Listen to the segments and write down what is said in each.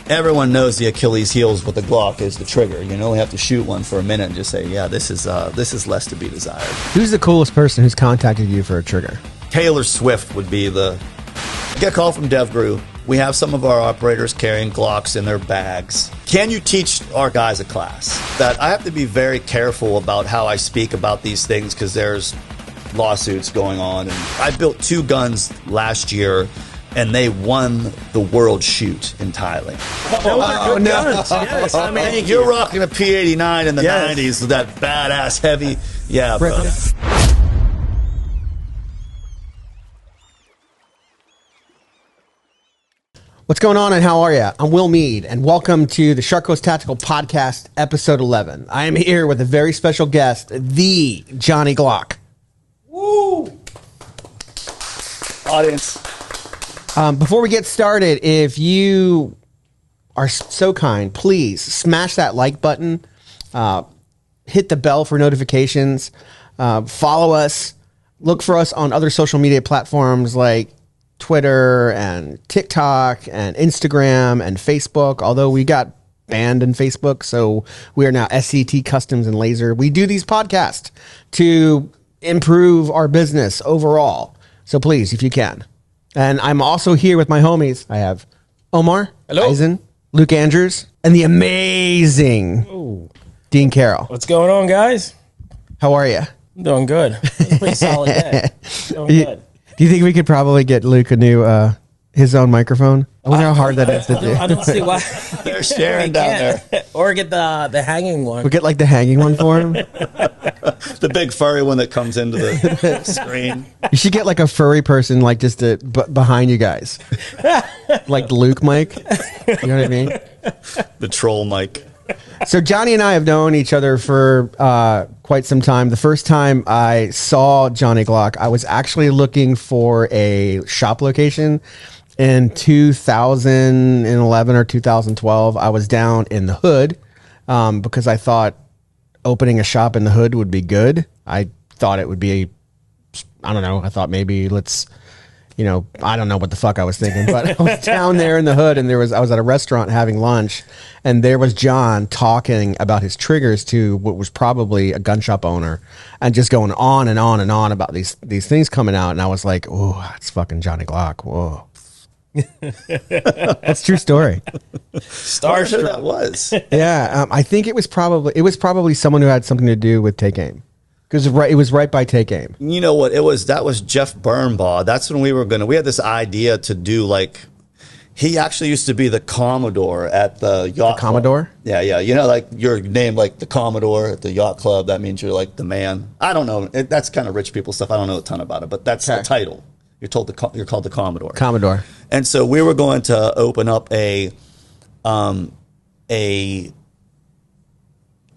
everyone knows the Achilles heels with the Glock is the trigger. You only have to shoot one for a minute and just say, yeah, this is less to be desired. Who's the coolest person who's contacted you for a trigger? Taylor Swift would be the... Get a call from DevGru. We have some of our operators carrying Glocks in their bags. Can you teach our guys a class? That I have to be very careful about how I speak about these things because there's lawsuits going on. And I built 2 guns last year, and they won the world shoot in Thailand. Oh, no. Yes, I mean, you're rocking a P89 in the 90s with that badass heavy. Yeah, bro. What's going on and how are you? I'm Will Meade, and welcome to the Shark Coast Tactical Podcast, Episode 11. I am here with a very special guest, the Johnny Glock. Woo! Audience. Before we get started, if you are so kind, please smash that like button, hit the bell for notifications, follow us, look for us on other social media platforms like Twitter and TikTok and Instagram and Facebook, although we got banned in Facebook, so we are now SCT Customs and Laser. We do these podcasts to improve our business overall, so please, if you can. And I'm also here with my homies. I have Omar, hello, Eisen, Luke Andrews, and the amazing Dean Carroll. What's going on, guys? How are you? I'm doing good. It's a pretty solid day. Doing good. Do you think we could probably get Luke a new his own microphone? I wonder how hard that is to do. I don't see why they're sharing down there. Or get the hanging one. We'll get like the hanging one for him. The big furry one that comes into the screen. You should get like a furry person like just behind you guys. Like the Luke mic. You know what I mean? The troll mic. So Johnny and I have known each other for quite some time. The first time I saw Johnny Glock, I was actually looking for a shop location in 2011 or 2012. I was down in the hood because I thought opening a shop in the hood would be good. I thought it would be, I don't know, I thought maybe let's... You know, I don't know what the fuck I was thinking, but I was down there in the hood, and I was at a restaurant having lunch, and there was John talking about his triggers to what was probably a gun shop owner, and just going on and on and on about these things coming out, and I was like, oh, it's fucking Johnny Glock. Whoa. That's a true story. Starstruck that was. Yeah, I think it was probably someone who had something to do with Take Aim. Because it was right by Take Aim. You know what? That was Jeff Birnbaugh. That's when we had this idea to do like, he actually used to be the Commodore at the yacht. The Commodore? Club. Yeah. You know, like your name, like the Commodore at the yacht club. That means you're like the man. I don't know. That's kind of rich people stuff. I don't know a ton about it, but that's the title. You're called the Commodore. Commodore. And so we were going to open up a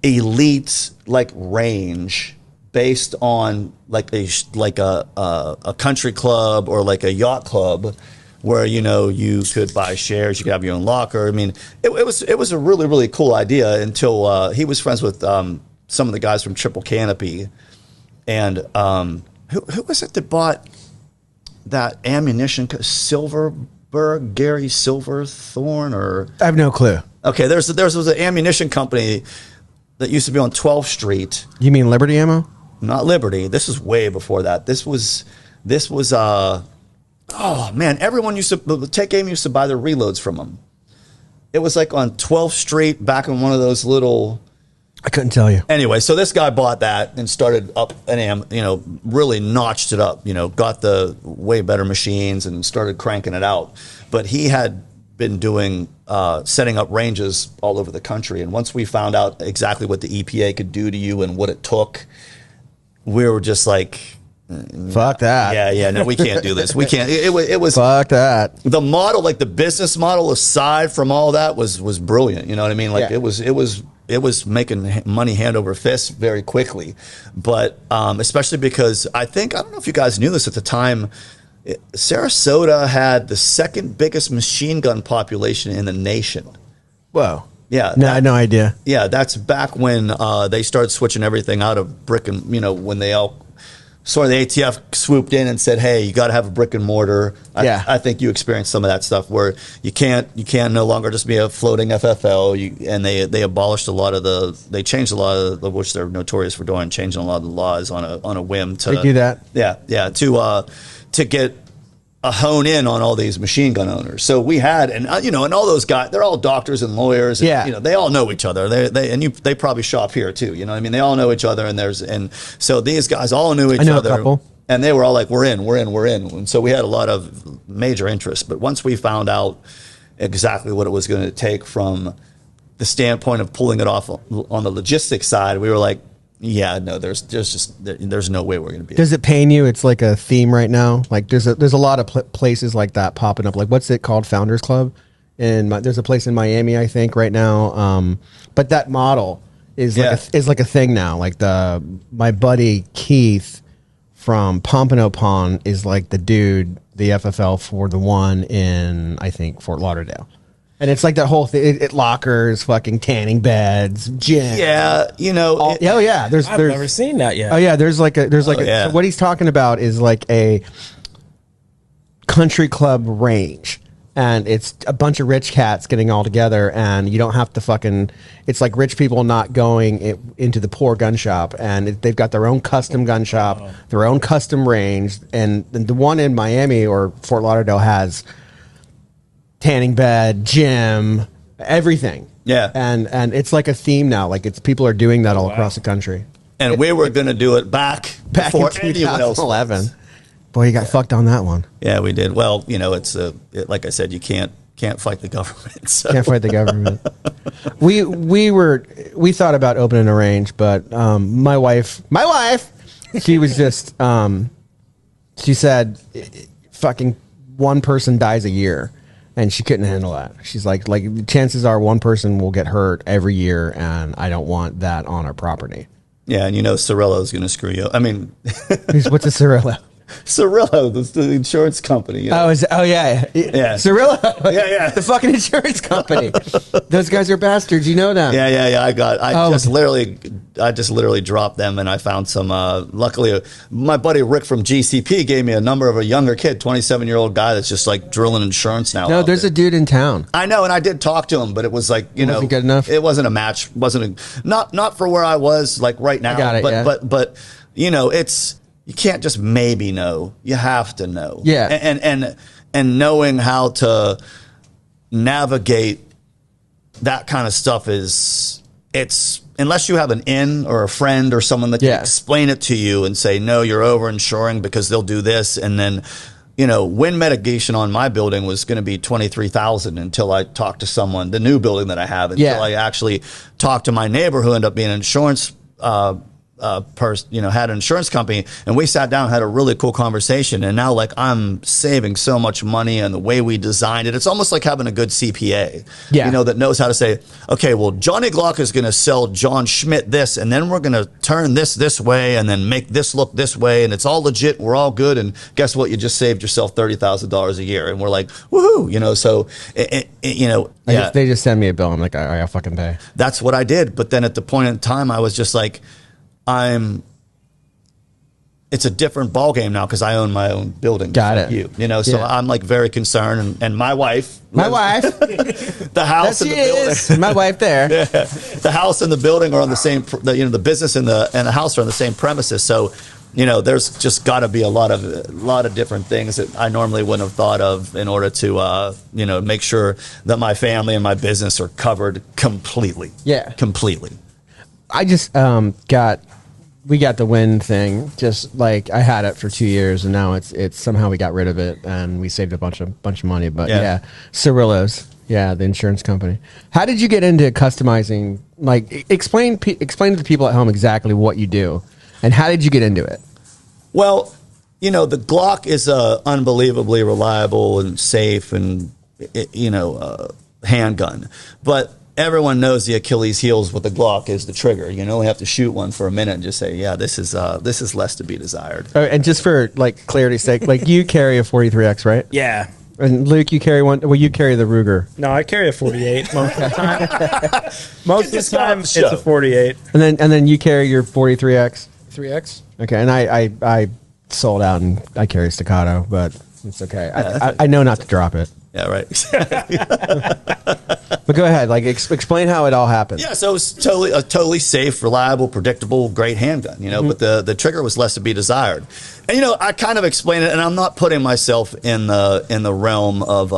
elite like range based on like a country club or like a yacht club where, you know, you could buy shares, you could have your own locker. I mean, it was a really, really cool idea until he was friends with some of the guys from Triple Canopy. And who was it that bought that ammunition? Silverberg, Gary Silverthorne, or? I have no clue. Okay, there was an ammunition company that used to be on 12th Street. You mean Liberty Ammo? Not Liberty. This was way before that. This was oh man, Take Aim used to buy their reloads from them. It was like on 12th Street back in one of those little... I couldn't tell you. Anyway, so this guy bought that and started up really notched it up, got the way better machines and started cranking it out. But he had been doing setting up ranges all over the country, and once we found out exactly what the EPA could do to you and what it took, we were just like, fuck that. Yeah, no, we can't do this. We can't. It was fuck that. The model, like the business model aside from all that, was brilliant. You know what I mean? Like it was making money hand over fist very quickly, but especially because I don't know if you guys knew this at the time. Sarasota had the second biggest machine gun population in the nation. Whoa. Yeah. No, no idea. Yeah, that's back when they started switching everything out of brick and, when they all sort of the ATF swooped in and said, "Hey, you got to have a brick and mortar." I think you experienced some of that stuff where you can't no longer just be a floating FFL. And they abolished they changed a lot of which they're notorious for doing, changing a lot of the laws on a whim to do that. Yeah, to get a hone in on all these machine gun owners. So we had, and all those guys, they're all doctors and lawyers. And, they all know each other. They probably shop here too. You know what I mean? They all know each other, and so these guys all knew each other. I know a couple. And they were all like, we're in. And so we had a lot of major interest. But once we found out exactly what it was going to take from the standpoint of pulling it off on the logistics side, we were like, yeah, no, there's no way we're going to be. Does it pain you? It's like a theme right now. Like there's a lot of places like that popping up. Like what's it called? Founders Club. And there's a place in Miami, I think, right now. But that model is like a thing now. Like my buddy Keith from Pompano Pond is like the dude, the FFL for the one in, I think, Fort Lauderdale. And it's like that whole thing. It lockers, fucking tanning beds, gym. Yeah, I've never seen that yet. Oh yeah, so what he's talking about is like a country club range, and it's a bunch of rich cats getting all together, and you don't have to it's like rich people not going into the poor gun shop, and they've got their own custom gun shop, their own custom range, and the one in Miami or Fort Lauderdale has tanning bed, gym, everything. Yeah. And it's like a theme now. Like people are doing that all across the country. And we were going to do it back before in 2011. else. Boy, you got fucked on that one. Yeah, we did. Well, it's like I said, you can't fight the government. So. Can't fight the government. We thought about opening a range, but my wife, she was just she said fucking one person dies a year. And she couldn't handle that. She's like chances are one person will get hurt every year, and I don't want that on our property. Yeah, and Cirillo's going to screw you. I mean, what's a Cirillo? Cirillo, the insurance company. Yeah. Cirillo. Yeah. The fucking insurance company. Those guys are bastards. You know them. Yeah. I just literally dropped them, and I found some. Luckily, my buddy Rick from GCP gave me a number of a younger kid, 27-year-old guy that's just like drilling insurance now. No, there's a dude in town. I know, and I did talk to him, but it was like wasn't good enough. It wasn't a match. Not for where I was like right now. I got it, but it's. You can't just maybe know. You have to know. Yeah. And knowing how to navigate that kind of stuff it's unless you have an in or a friend or someone that can explain it to you and say, no, you're over insuring because they'll do this. And then, wind mitigation on my building was going to be $23,000 until I talked to someone, the new building that I have, until I actually talked to my neighbor who ended up being an insurance had an insurance company, and we sat down and had a really cool conversation. And now, I'm saving so much money, and the way we designed it, it's almost like having a good CPA, that knows how to say, okay, well, Johnny Glock is going to sell John Schmidt this, and then we're going to turn this way, and then make this look this way, and it's all legit. We're all good, and guess what? You just saved yourself $30,000 a year, and we're like, woohoo! So, they just send me a bill. I'm like, all right, I'll fucking pay. That's what I did. But then at the point in time, I was just like, it's a different ballgame now because I own my own building. Got it. So I'm like very concerned, and my wife, the house and the building, my wife there, the house and the building are on the same, the business and the house are on the same premises. So, there's just got to be a lot of different things that I normally wouldn't have thought of in order to, make sure that my family and my business are covered completely. Yeah, completely. I just we got the wind thing. Just like I had it for 2 years, and now it's somehow we got rid of it, and we saved a bunch of money. But Cirillo's, the insurance company. How did you get into customizing? Like, explain to the people at home exactly what you do, and how did you get into it? Well, the Glock is unbelievably reliable and safe, and handgun, but everyone knows the Achilles heels with the Glock is the trigger. You only have to shoot one for a minute and just say, yeah, this is less to be desired. And just for clarity's sake, you carry a 43X, right? Yeah. And Luke, you carry one. Well, you carry the Ruger. No, I carry a 48 most of the time. Most of the time, it's a 48. And then you carry your 43X. 3X. Okay, and I sold out and I carry staccato, but it's okay. I know not to drop it. Yeah, right. But go ahead, like explain how it all happened. Yeah, so it's totally safe, reliable, predictable, great handgun, but the trigger was less to be desired. And I kind of explain it, and I'm not putting myself in the realm of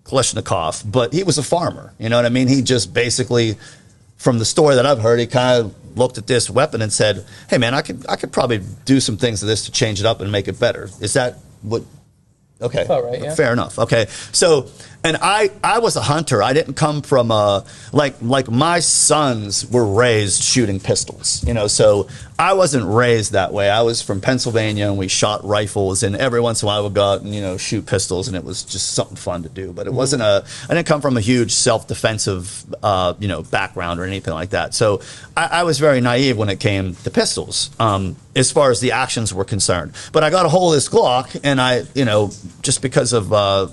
Kalashnikov, but he was a farmer. You know what I mean? He just basically, from the story that I've heard, he kind of looked at this weapon and said, "Hey, man, I could probably do some things to this to change it up and make it better." Is that what? Okay, right, yeah. Fair enough. Okay, so and I was a hunter. I didn't come from like my sons were raised shooting pistols. So I wasn't raised that way. I was from Pennsylvania, and we shot rifles, and every once in a while I would go out and shoot pistols, and it was just something fun to do. But it wasn't I didn't come from a huge self-defensive background or anything like that. So I was very naive when it came to pistols. As far as the actions were concerned. But I got a hold of this Glock, and I, just because of, my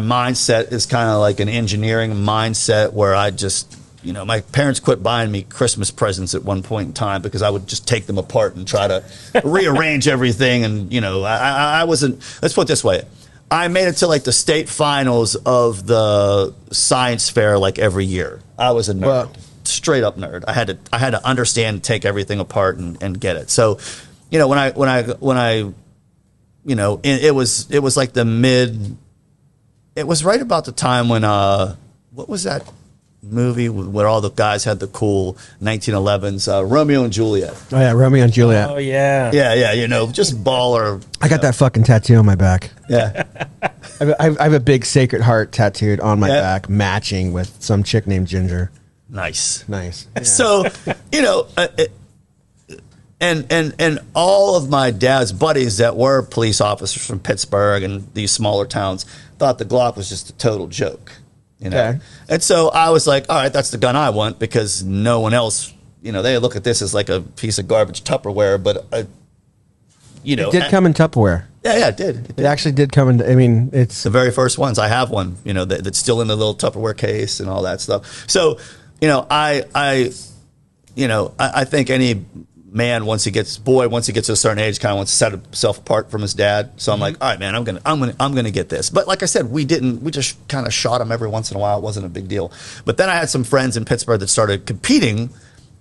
mindset is kind of like an engineering mindset where I just, my parents quit buying me Christmas presents at one point in time because I would just take them apart and try to rearrange everything. And, I wasn't, let's put it this way. I made it to like the state finals of the science fair like every year. I was a nerd. Well, straight up nerd. I had to understand, take everything apart and get it. So, when I it was like it was right about the time when what was that movie where all the guys had the cool 1911s, Romeo and Juliet. Oh yeah, Romeo and Juliet. Oh yeah. Yeah, just baller. I got that fucking tattoo on my back. Yeah. I have a big Sacred Heart tattooed on my back, matching with some chick named Ginger. Nice. Yeah. So, and all of my dad's buddies that were police officers from Pittsburgh and these smaller towns thought the Glock was just a total joke, Okay. And so I was like, all right, that's the gun I want because no one else, they look at this as like a piece of garbage Tupperware, but it did come in Tupperware. Yeah, it did. It actually did come in. I mean, it's the very first ones. I have one, that's still in the little Tupperware case and all that stuff. So, I think any man once he gets to a certain age kind of wants to set himself apart from his dad. So I'm like, all right, man, I'm gonna get this. But like I said, we just kind of shot him every once in a while. It wasn't a big deal. But then I had some friends in Pittsburgh that started competing,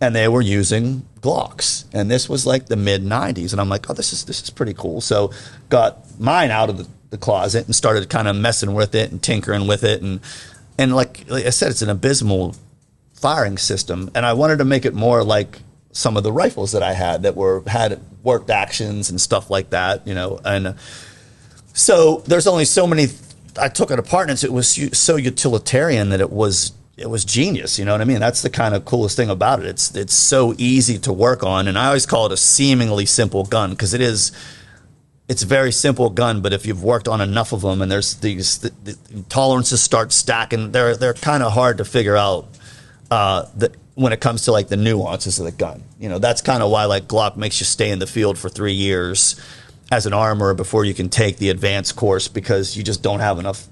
and they were using Glocks, and this was like the mid '90s, and I'm like, oh, this is pretty cool. So got mine out of the closet and started kind of messing with it and tinkering with it, and like I said, it's an abysmal firing system, and I wanted to make it more like some of the rifles that I had that had worked actions and stuff like that, and so there's only so many. I took it apart, and it was so utilitarian that it was genius. You know what I mean? That's the kind of coolest thing about it. It's so easy to work on, and I always call it a seemingly simple gun because it's a very simple gun, but if you've worked on enough of them, and there's the tolerances start stacking, they're kind of hard to figure out. When it comes to like the nuances of the gun, that's kind of why like Glock makes you stay in the field for 3 years as an armorer before you can take the advanced course because you just don't have enough.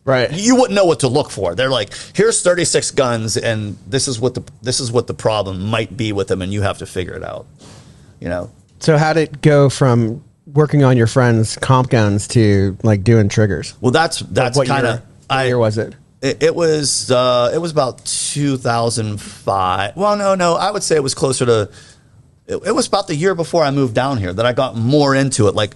right. You wouldn't know what to look for. They're like, here's 36 guns, and this is what the problem might be with them, and you have to figure it out. So how did it go from working on your friends' comp guns to like doing triggers? Well, that's kind of. What year was it? It was about 2005. Well, no, I would say it was closer to. It was about the year before I moved down here that I got more into it, like,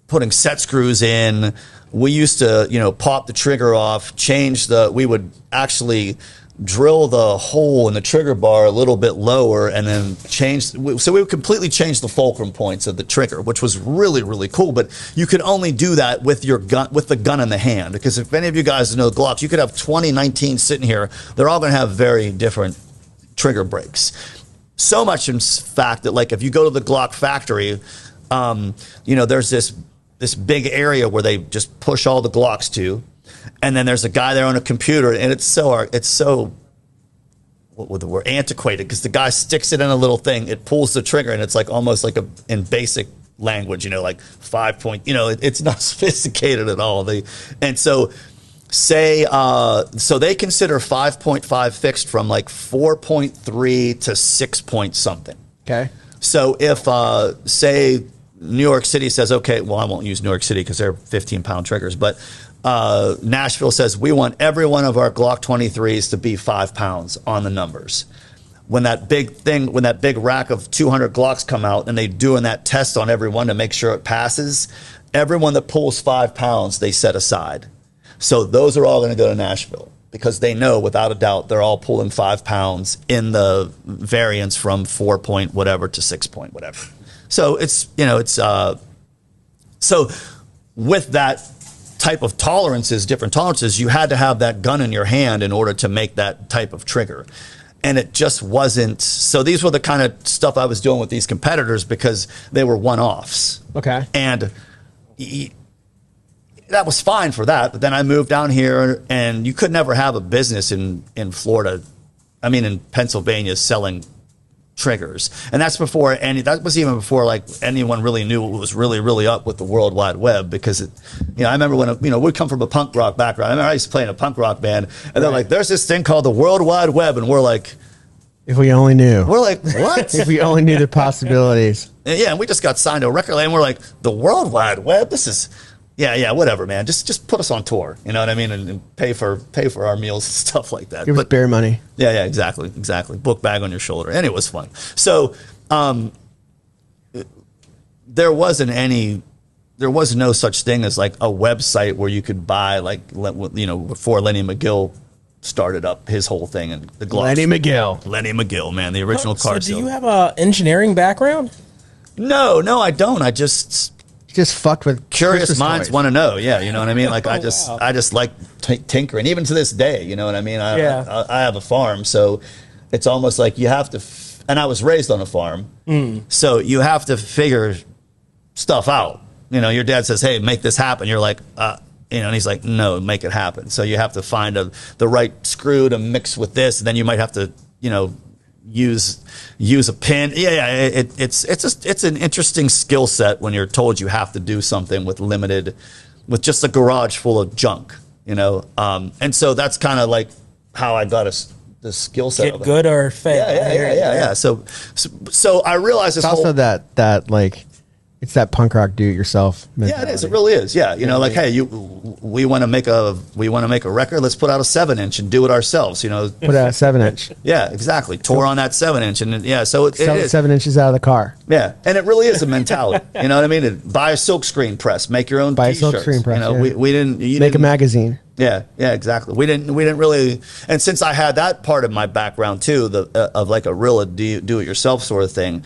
putting set screws in. We used to, pop the trigger off, we would actually drill the hole in the trigger bar a little bit lower and then so we would completely change the fulcrum points of the trigger, which was really, really cool. But you could only do that with your gun, with the gun in the hand, because if any of you guys know Glocks, you could have 2019 sitting here. They're all going to have very different trigger breaks. So much in fact that like if you go to the Glock factory, there's this big area where they just push all the Glocks to. And then there's a guy there on a computer, and it's so what would the word, antiquated, because the guy sticks it in a little thing, it pulls the trigger, and it's like almost like in basic language, like 5 point, it's not sophisticated at all. And so say, so they consider 5.5 fixed from like 4.3 to 6 point something. Okay. So if, say, New York City says, okay, well, I won't use New York City because they're 15-pound triggers, but Nashville says we want every one of our Glock 23s to be 5 pounds on the numbers. When that big rack of 200 Glocks come out and they doing that test on every one to make sure it passes, everyone that pulls 5 pounds, they set aside. So those are all going to go to Nashville because they know without a doubt they're all pulling 5 pounds in the variance from 4 point whatever to 6 point whatever. So it's, so with that type of different tolerances, you had to have that gun in your hand in order to make that type of trigger. And it just wasn't. So these were the kind of stuff I was doing with these competitors because they were one-offs. Okay. And that was fine for that. But then I moved down here, and you could never have a business in Florida. I mean, in Pennsylvania, selling triggers. And that's before that was even before like anyone really knew what was really up with the World Wide Web, because I remember when we come from a punk rock background. I remember I used to play in a punk rock band, and they're like, there's this thing called the World Wide Web, and we're like, if we only knew. We're like, what? If we only knew the possibilities. Yeah, and we just got signed to a record label, and we're like, the World Wide Web? This is whatever, man. Just put us on tour, you know what I mean, and pay for our meals and stuff like that. Give us bear money. Yeah, exactly. Book bag on your shoulder, and it was fun. So, there was no such thing as like a website where you could buy before Lenny McGill started up his whole thing and the Glocks. Lenny McGill, man, the original car. So, do you have a engineering background? No, I don't. I just fucked with curious Christmas minds toys. want to know. Yeah, you know what I mean. Like I just like tinkering, even to this day. You know what I mean. I have a farm, so it's almost like you have to. And I was raised on a farm, so you have to figure stuff out. Your dad says, "Hey, make this happen." You're like, and he's like, "No, make it happen." So you have to find the right screw to mix with this, and then you might have to, use a pin. It's an interesting skill set when you're told you have to do something with just a garage full of junk, and so that's kind of like how I got the skill set. Get good or fail. Yeah. So I realized this it's also that like it's that punk rock do it yourself mentality. Yeah, it is. It really is. Yeah, hey, we want to make a record. Let's put out a 7-inch and do it ourselves. Put out a 7-inch. Yeah, exactly. Tour on that 7-inch, and so it sell is 7 inches out of the car. Yeah, and it really is a mentality. You know what I mean? Buy a silk screen press, make your own. Buy T-shirts. a silk screen press. We didn't make a magazine. Yeah, exactly. We didn't really, and since I had that part of my background too, of like a real do it yourself sort of thing.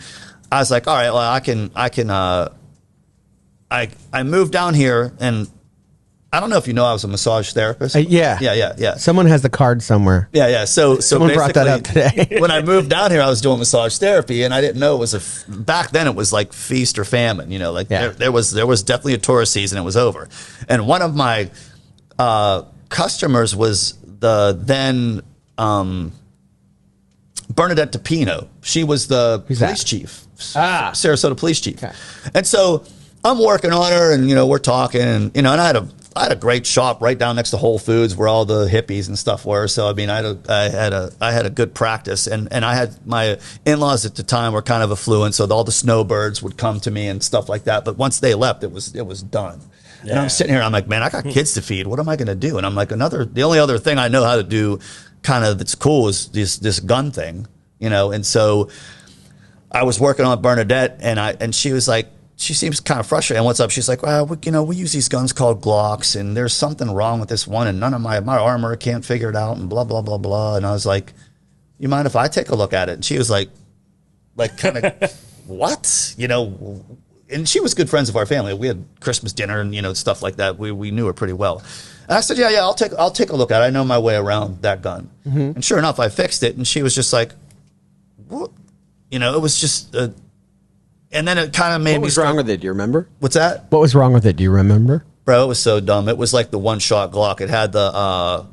I was like, all right, well, I moved down here, and I don't know if you know I was a massage therapist. Yeah. Someone has the card somewhere. Yeah. So someone brought that up today. When I moved down here, I was doing massage therapy, and I didn't know it was back then it was like feast or famine. There was definitely a tourist season. It was over, and one of my customers was the then Bernadette DePino. She was the police chief, Sarasota police chief. Okay. And so I'm working on her, and we're talking, and and I had a great shop right down next to Whole Foods where all the hippies and stuff were. So I mean, I had a good practice, and I had my in-laws at the time were kind of affluent, so all the snowbirds would come to me and stuff like that. But once they left, it was done. Yeah. And I'm sitting here, and I'm like, man, I got kids to feed. What am I going to do? And I'm like, the only other thing I know how to do, kind of that's cool, is this gun thing, And so I was working on Bernadette, and she was like, she seems kind of frustrated. And what's up? She's like, well, we use these guns called Glocks, and there's something wrong with this one, and none of my armor can't figure it out, and blah blah blah blah. And I was like, you mind if I take a look at it? And she was like kind of what? And she was good friends of our family. We had Christmas dinner and stuff like that. We knew her pretty well. And I said, yeah, I'll take a look at it. I know my way around that gun. Mm-hmm. And sure enough, I fixed it, and she was just like, what? It was just. And then it kind of made me. What was wrong with it? Do you remember? What's that? What was wrong with it? Do you remember? Bro, it was so dumb. It was like the one-shot Glock. It had the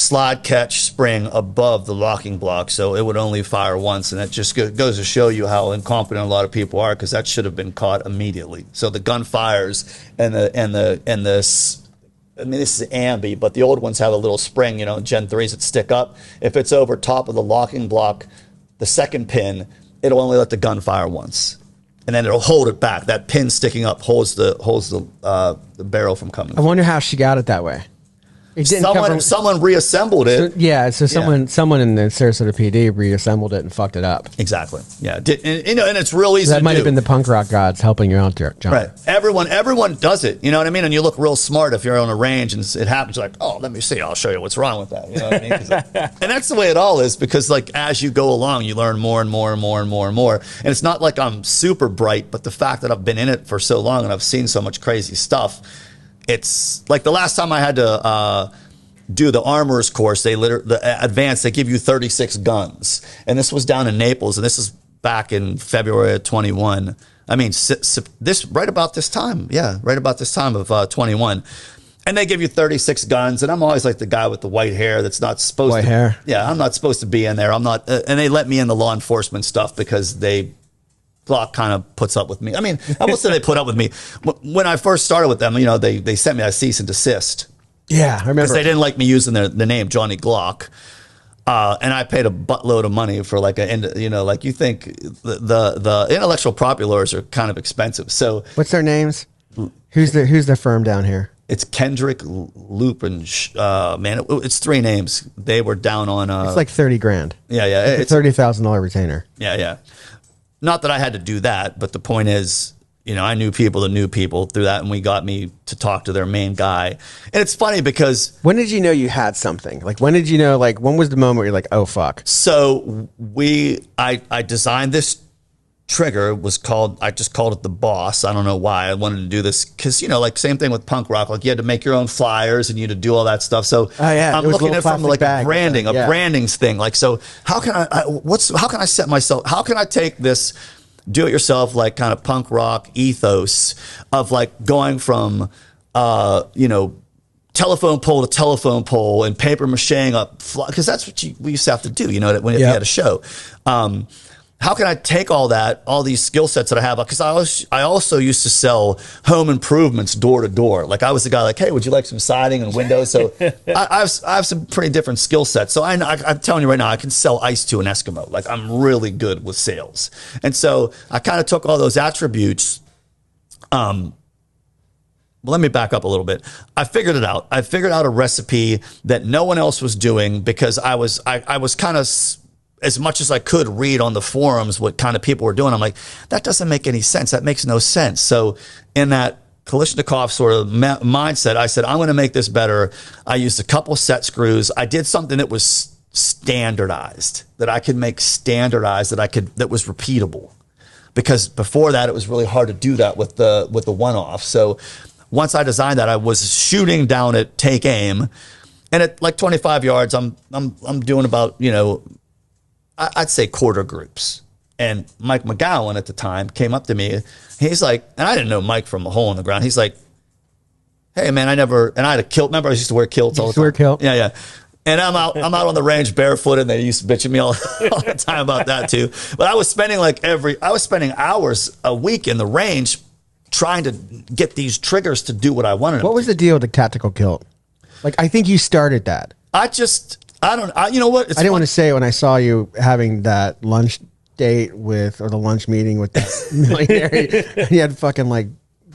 slide catch spring above the locking block, so it would only fire once, and that just goes to show you how incompetent a lot of people are, because that should have been caught immediately. So the gun fires, and this, I mean, this is ambi, but the old ones have a little spring, you know, Gen 3s that stick up. If it's over top of the locking block, the second pin, it'll only let the gun fire once, and then it'll hold it back. That pin sticking up holds the barrel from coming. I wonder how she got it that way. It didn't Someone reassembled it. So someone in the Sarasota PD reassembled it and fucked it up. Exactly. Yeah. And it's real easy. That might have been the punk rock gods helping you out there, John. Right. Everyone does it. You know what I mean? And you look real smart if you're on a range and it happens. You're like, oh, let me see. I'll show you what's wrong with that. You know what I mean? And that's the way it all is, because like as you go along, you learn more and more and more and more and more. And it's not like I'm super bright, but the fact that I've been in it for so long and I've seen so much crazy stuff, it's like the last time I had to do the armorer's course, the advanced, they give you 36 guns. And this was down in Naples, and this is back in February of 21. I mean, this right about this time. Yeah, right about this time of 21. And they give you 36 guns, and I'm always like the guy with the white hair that's not supposed white hair. Yeah, I'm not supposed to be in there. I'm not, and they let me in the law enforcement stuff because Glock kind of puts up with me. I mean, I won't say they put up with me. When I first started with them, you know, they sent me a cease and desist. Yeah, I remember. Because they didn't like me using the name Johnny Glock. And I paid a buttload of money for like like you think the intellectual property lawyers are kind of expensive. So what's their names? Who's the firm down here? It's Kendrick, Loop, and man, it's three names. They were down on. It's like $30,000. Yeah, yeah, it's a $30,000 retainer. Yeah, yeah. Not that I had to do that, but the point is, you know, I knew people that knew people through that, and we got me to talk to their main guy. And it's funny because when did you know you had something? Like when did you know? Like when was the moment where you're like, oh fuck? So I designed this trigger. I just called it the Boss. I don't know why I wanted to do this, because, you know, like same thing with punk rock. Like you had to make your own flyers and you had to do all that stuff. So I'm looking at it from like a brandings thing. Like, so how can I set myself? How can I take this do-it-yourself, like kind of punk rock ethos of like going from, you know, telephone pole to telephone pole and paper macheing up, because that's what we used to have to do, you know, when you had a show. How can I take all these skill sets that I have? Because I also used to sell home improvements door to door. Like I was the guy like, hey, would you like some siding and windows? So I have some pretty different skill sets. So I'm telling you right now, I can sell ice to an Eskimo. Like I'm really good with sales. And so I kind of took all those attributes. Well, let me back up a little bit. I figured it out. I figured out a recipe that no one else was doing, because I was kind of, as much as I could read on the forums what kind of people were doing. I'm like, that doesn't make any sense. That makes no sense. So in that Kalashnikov sort of mindset, I said, I'm going to make this better. I used a couple set screws. I did something that was standardized, that I could make standardized, that was repeatable. Because before that, it was really hard to do that with the one-off. So once I designed that, I was shooting down at take aim, and at like 25 yards, I'm doing about, you know, I'd say quarter groups. And Mike McGowan at the time came up to me. He's like, and I didn't know Mike from a hole in the ground. He's like, hey man, and I had a kilt. Remember, I used to wear kilts all the time. Wear kilt? Yeah, yeah. And I'm out on the range barefoot, and they used to bitch at me all the time about that too. But I was spending hours a week in the range trying to get these triggers to do what I wanted. What was the deal with the tactical kilt? Like, I think you started that. You know what? I didn't want to say when I saw you having that lunch date or the lunch meeting with the millionaire, you had fucking like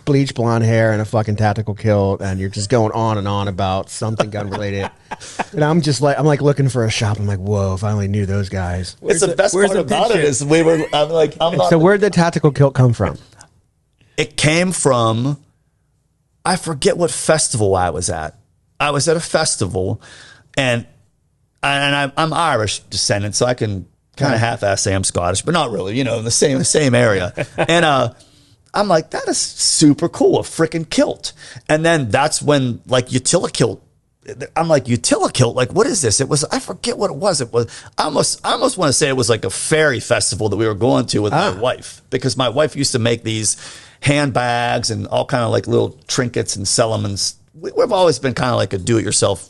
bleach blonde hair and a fucking tactical kilt, and you're just going on and on about something gun related. And I'm like looking for a shop. I'm like, whoa, if I only knew those guys. It's the best part about it is I'm not. So where'd the tactical kilt come from? It came from, I forget what festival I was at. I was at a festival, and I'm Irish descendant, so I can kind of half-ass say I'm Scottish, but not really, you know, in the same area. And I'm like, that is super cool, a freaking kilt. And then that's when, like, Utilikilt, I'm like, Utilikilt, like, what is this? I forget what it was. I almost want to say it was like a fairy festival that we were going to with my wife, because my wife used to make these handbags and all kind of like little trinkets and sell them. And we've always been kind of like a do-it-yourself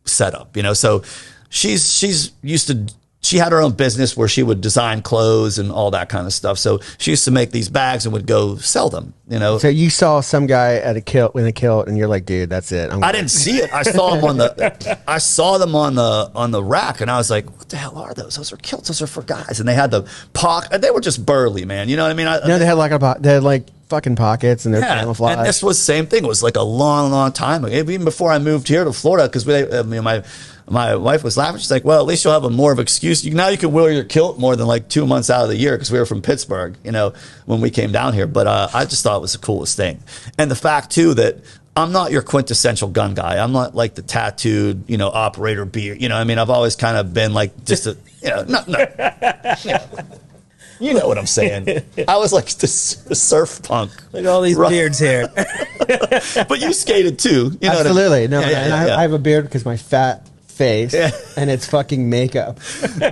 setup, you know. So she's used to. She had her own business where she would design clothes and all that kind of stuff. So she used to make these bags and would go sell them, you know. So you saw some guy at a kilt in a kilt, and you're like, dude, that's it. I didn't see it. I saw them on the rack, and I was like, what the hell are those? Those are kilts. Those are for guys. And they had the pocket. They were just burly, man. You know what I mean? No, they had like fucking pockets, and they're camouflage. And this was the same thing. It was like a long time ago, even before I moved here to Florida, because my wife was laughing. She's like, well, at least you'll have more of an excuse. Now you can wear your kilt more than like 2 months out of the year, because we were from Pittsburgh, you know, when we came down here. But I just thought it was the coolest thing. And the fact, too, that I'm not your quintessential gun guy. I'm not like the tattooed, you know, operator beard. You know, I mean, I've always kind of been like just a, you know, you know what I'm saying. I was like the surf punk. Look at all these beards here. But you skated too. You know Absolutely. What I mean? No, I have a beard because my fat face and it's fucking makeup.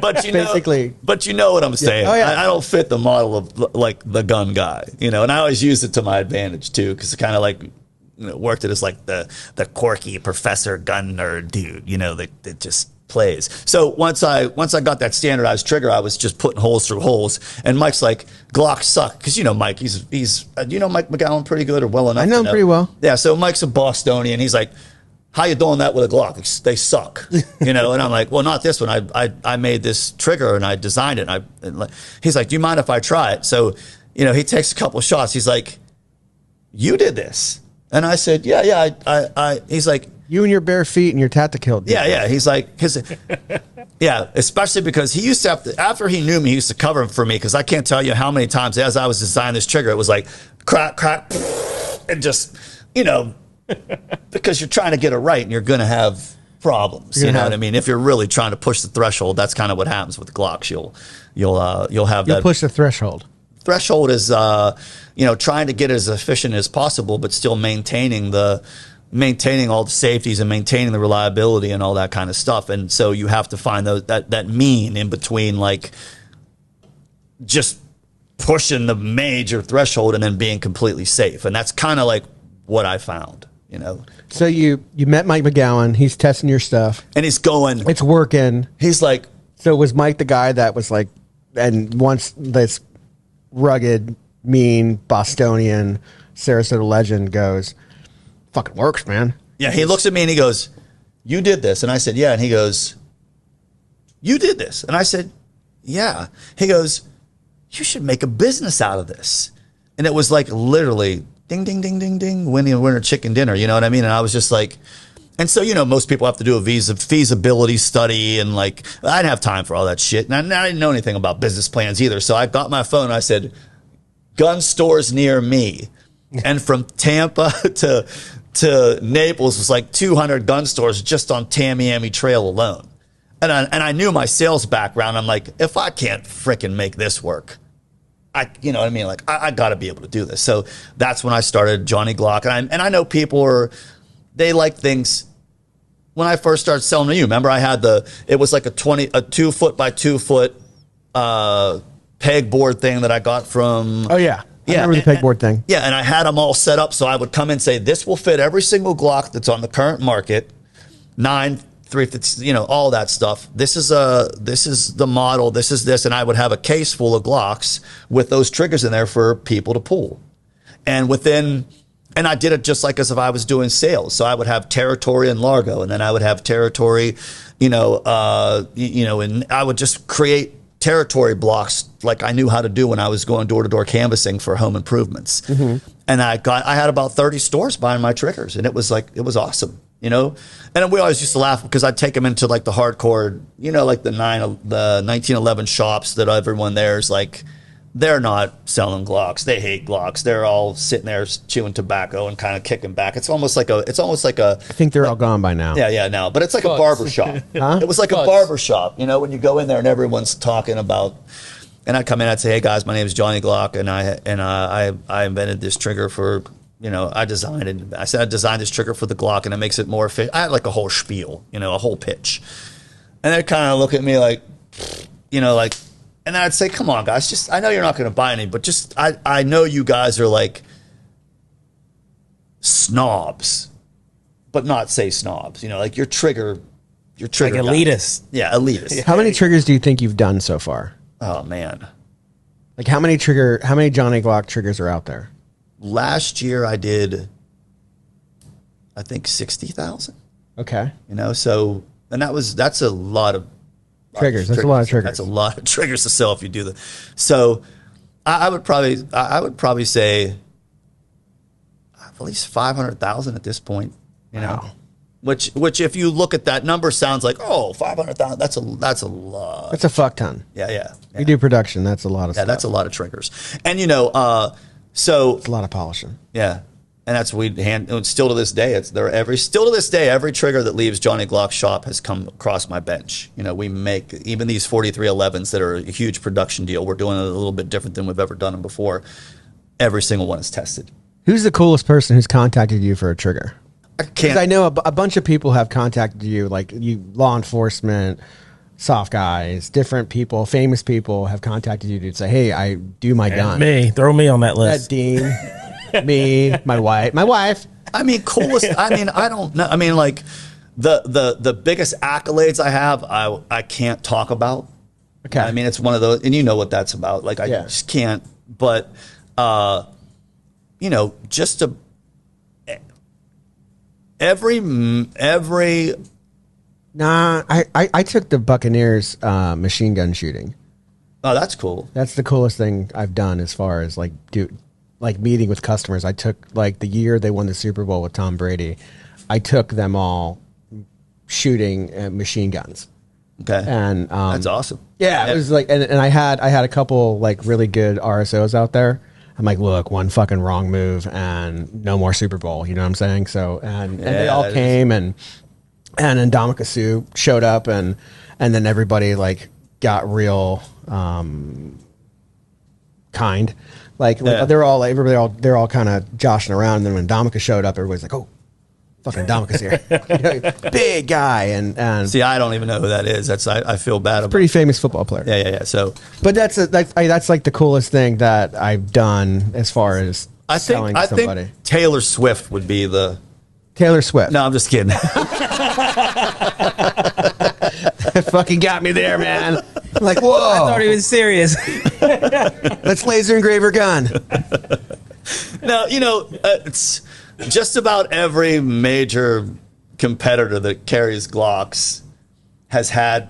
But you basically. But you know what I'm saying. Oh, yeah. I don't fit the model of like the gun guy, you know, and I always use it to my advantage too, because it kind of like, you know, worked it as like the quirky professor gun nerd dude, you know, that just plays. So once I got that standardized trigger, I was just putting holes through holes. And Mike's like, Glocks suck, because you know Mike, he's you know Mike McGowan pretty good, or well enough. I know him pretty well. Yeah. So Mike's a Bostonian. He's like, how you doing that with a Glock? They suck, you know. And I'm like, well, not this one. I made this trigger and I designed it. And he's like, do you mind if I try it? So, you know, he takes a couple of shots. He's like, you did this? And I said, yeah. He's like, you and your bare feet and your tactical. Yeah. He's like, yeah, especially because he used to have to, after he knew me, he used to cover for me, because I can't tell you how many times as I was designing this trigger, it was like crack, and just, you know, because you're trying to get it right and you're going to have problems. You know what I mean? If you're really trying to push the threshold, that's kind of what happens with the Glocks. You'll push the threshold. Threshold is, you know, trying to get as efficient as possible, but still maintaining all the safeties and maintaining the reliability and all that kind of stuff. And so you have to find that mean in between, like just pushing the major threshold and then being completely safe. And that's kind of like what I found, you know. So you met Mike McGowan. He's testing your stuff, and he's going, it's working. He's like, so was Mike the guy that was like, and once this rugged, mean Bostonian Sarasota legend goes, fucking works, man. Yeah, he looks at me and he goes, you did this? And I said, yeah. And he goes, you did this? And I said, yeah. He goes, you should make a business out of this. And it was like literally ding, ding, ding, ding, ding, winner chicken dinner, you know what I mean? And I was just like, and so, you know, most people have to do a feasibility study, and like, I didn't have time for all that shit. And I didn't know anything about business plans either. So I got my phone and I said, gun stores near me. And from Tampa to Naples was like 200 gun stores just on Tamiami Trail alone. And I knew my sales background. I'm like, if I can't frickin' make this work, you know what I mean? Like, I got to be able to do this. So that's when I started Johnny Glock. And I know people they like things. When I first started selling to you, remember I had it was like a 2 foot by 2 foot pegboard thing that I got from. Oh yeah. I remember the pegboard thing. Yeah, and I had them all set up so I would come in and say, this will fit every single Glock that's on the current market, 9, 350, you know, all that stuff. This is the model, this is this, and I would have a case full of Glocks with those triggers in there for people to pull. And I did it just like as if I was doing sales. So I would have territory in Largo, and then I would have territory, and I would just create territory blocks like I knew how to do when I was going door to door canvassing for home improvements. Mm-hmm. And I had about 30 stores buying my triggers, and it was awesome, you know. And we always used to laugh because I'd take them into like the hardcore, you know, like the 1911 shops that everyone there is like, they're not selling Glocks. They hate Glocks. They're all sitting there chewing tobacco and kind of kicking back. It's almost like a. I think they're all gone by now. Yeah, now. But it's like a barber shop. Huh? It was like a barber shop, you know, when you go in there and everyone's talking about. And I'd come in, I'd say, hey guys, my name is Johnny Glock, and I invented this trigger for, you know, I designed it. I said I designed this trigger for the Glock, and it makes it more efficient. I had like a whole spiel, you know, a whole pitch. And they'd kind of look at me like, you know, like. And I'd say, come on, guys, I know you're not going to buy any, but I know you guys are like snobs, but not say snobs. You know, like your trigger your trigger Like guy. elitist. Yeah, elitist. How many triggers do you think you've done so far? Oh man, Like how many Johnny Glock triggers are out there? last year I did, I think 60,000. Okay. You know, so and that's a lot of Triggers. That's a lot of triggers. That's a lot of triggers to sell if you do that. So I would probably say at least 500,000 at this point. You know, Wow. which if you look at that number sounds like 500,000. That's a lot. That's a fuck ton. Yeah. You do production. That's a lot of Yeah, stuff. that's a lot of triggers. And you know, so It's a lot of polishing. yeah, and that's still to this day. Every trigger that leaves Johnny Glock's shop has come across my bench. You know, we make even these 4311s that are a huge production deal. We're doing it a little bit different than we've ever done them before. Every single one is tested. Who's the coolest person who's contacted you for a trigger? I Because can't. I know a bunch of people have contacted you, like you, law enforcement, soft guys, different people, famous people have contacted you to say, "Hey, I do my gun." Me. Throw me on that That list. Dean, me, my wife. I mean, coolest. I mean, I don't know. I mean, like the biggest accolades I have, I can't talk about. Okay. I mean, it's one of those, and you know what that's about. Like, I just can't. But, you know, just to every. Nah, I took the Buccaneers machine gun shooting. Oh, that's cool. That's the coolest thing I've done as far as like meeting with customers. I took like the year they won the Super Bowl with Tom Brady. I took them all shooting machine guns. Okay, And that's awesome. Yeah, it was like, and I had a couple like really good RSOs out there. I'm like, look, one fucking wrong move and no more Super Bowl. You know what I'm saying? So and they Yeah, all that is- came and Ndamukong Suh showed up and then everybody like got real kind. Like Yeah. they're all kind of joshing around. And then when Ndamukong showed up, everybody's like, oh, fucking Ndamukong's here, You know, big guy and See, I don't even know who that is. I feel bad about. pretty famous football player. Yeah. So But that's like the coolest thing that I've done as far as selling to somebody. think Taylor Swift would be the. Taylor Swift. No, I'm just kidding. Fucking got me there, man. I'm like, I thought whoa, he was serious. let's laser engrave her gun. No, you know, it's just about every major competitor that carries Glocks has had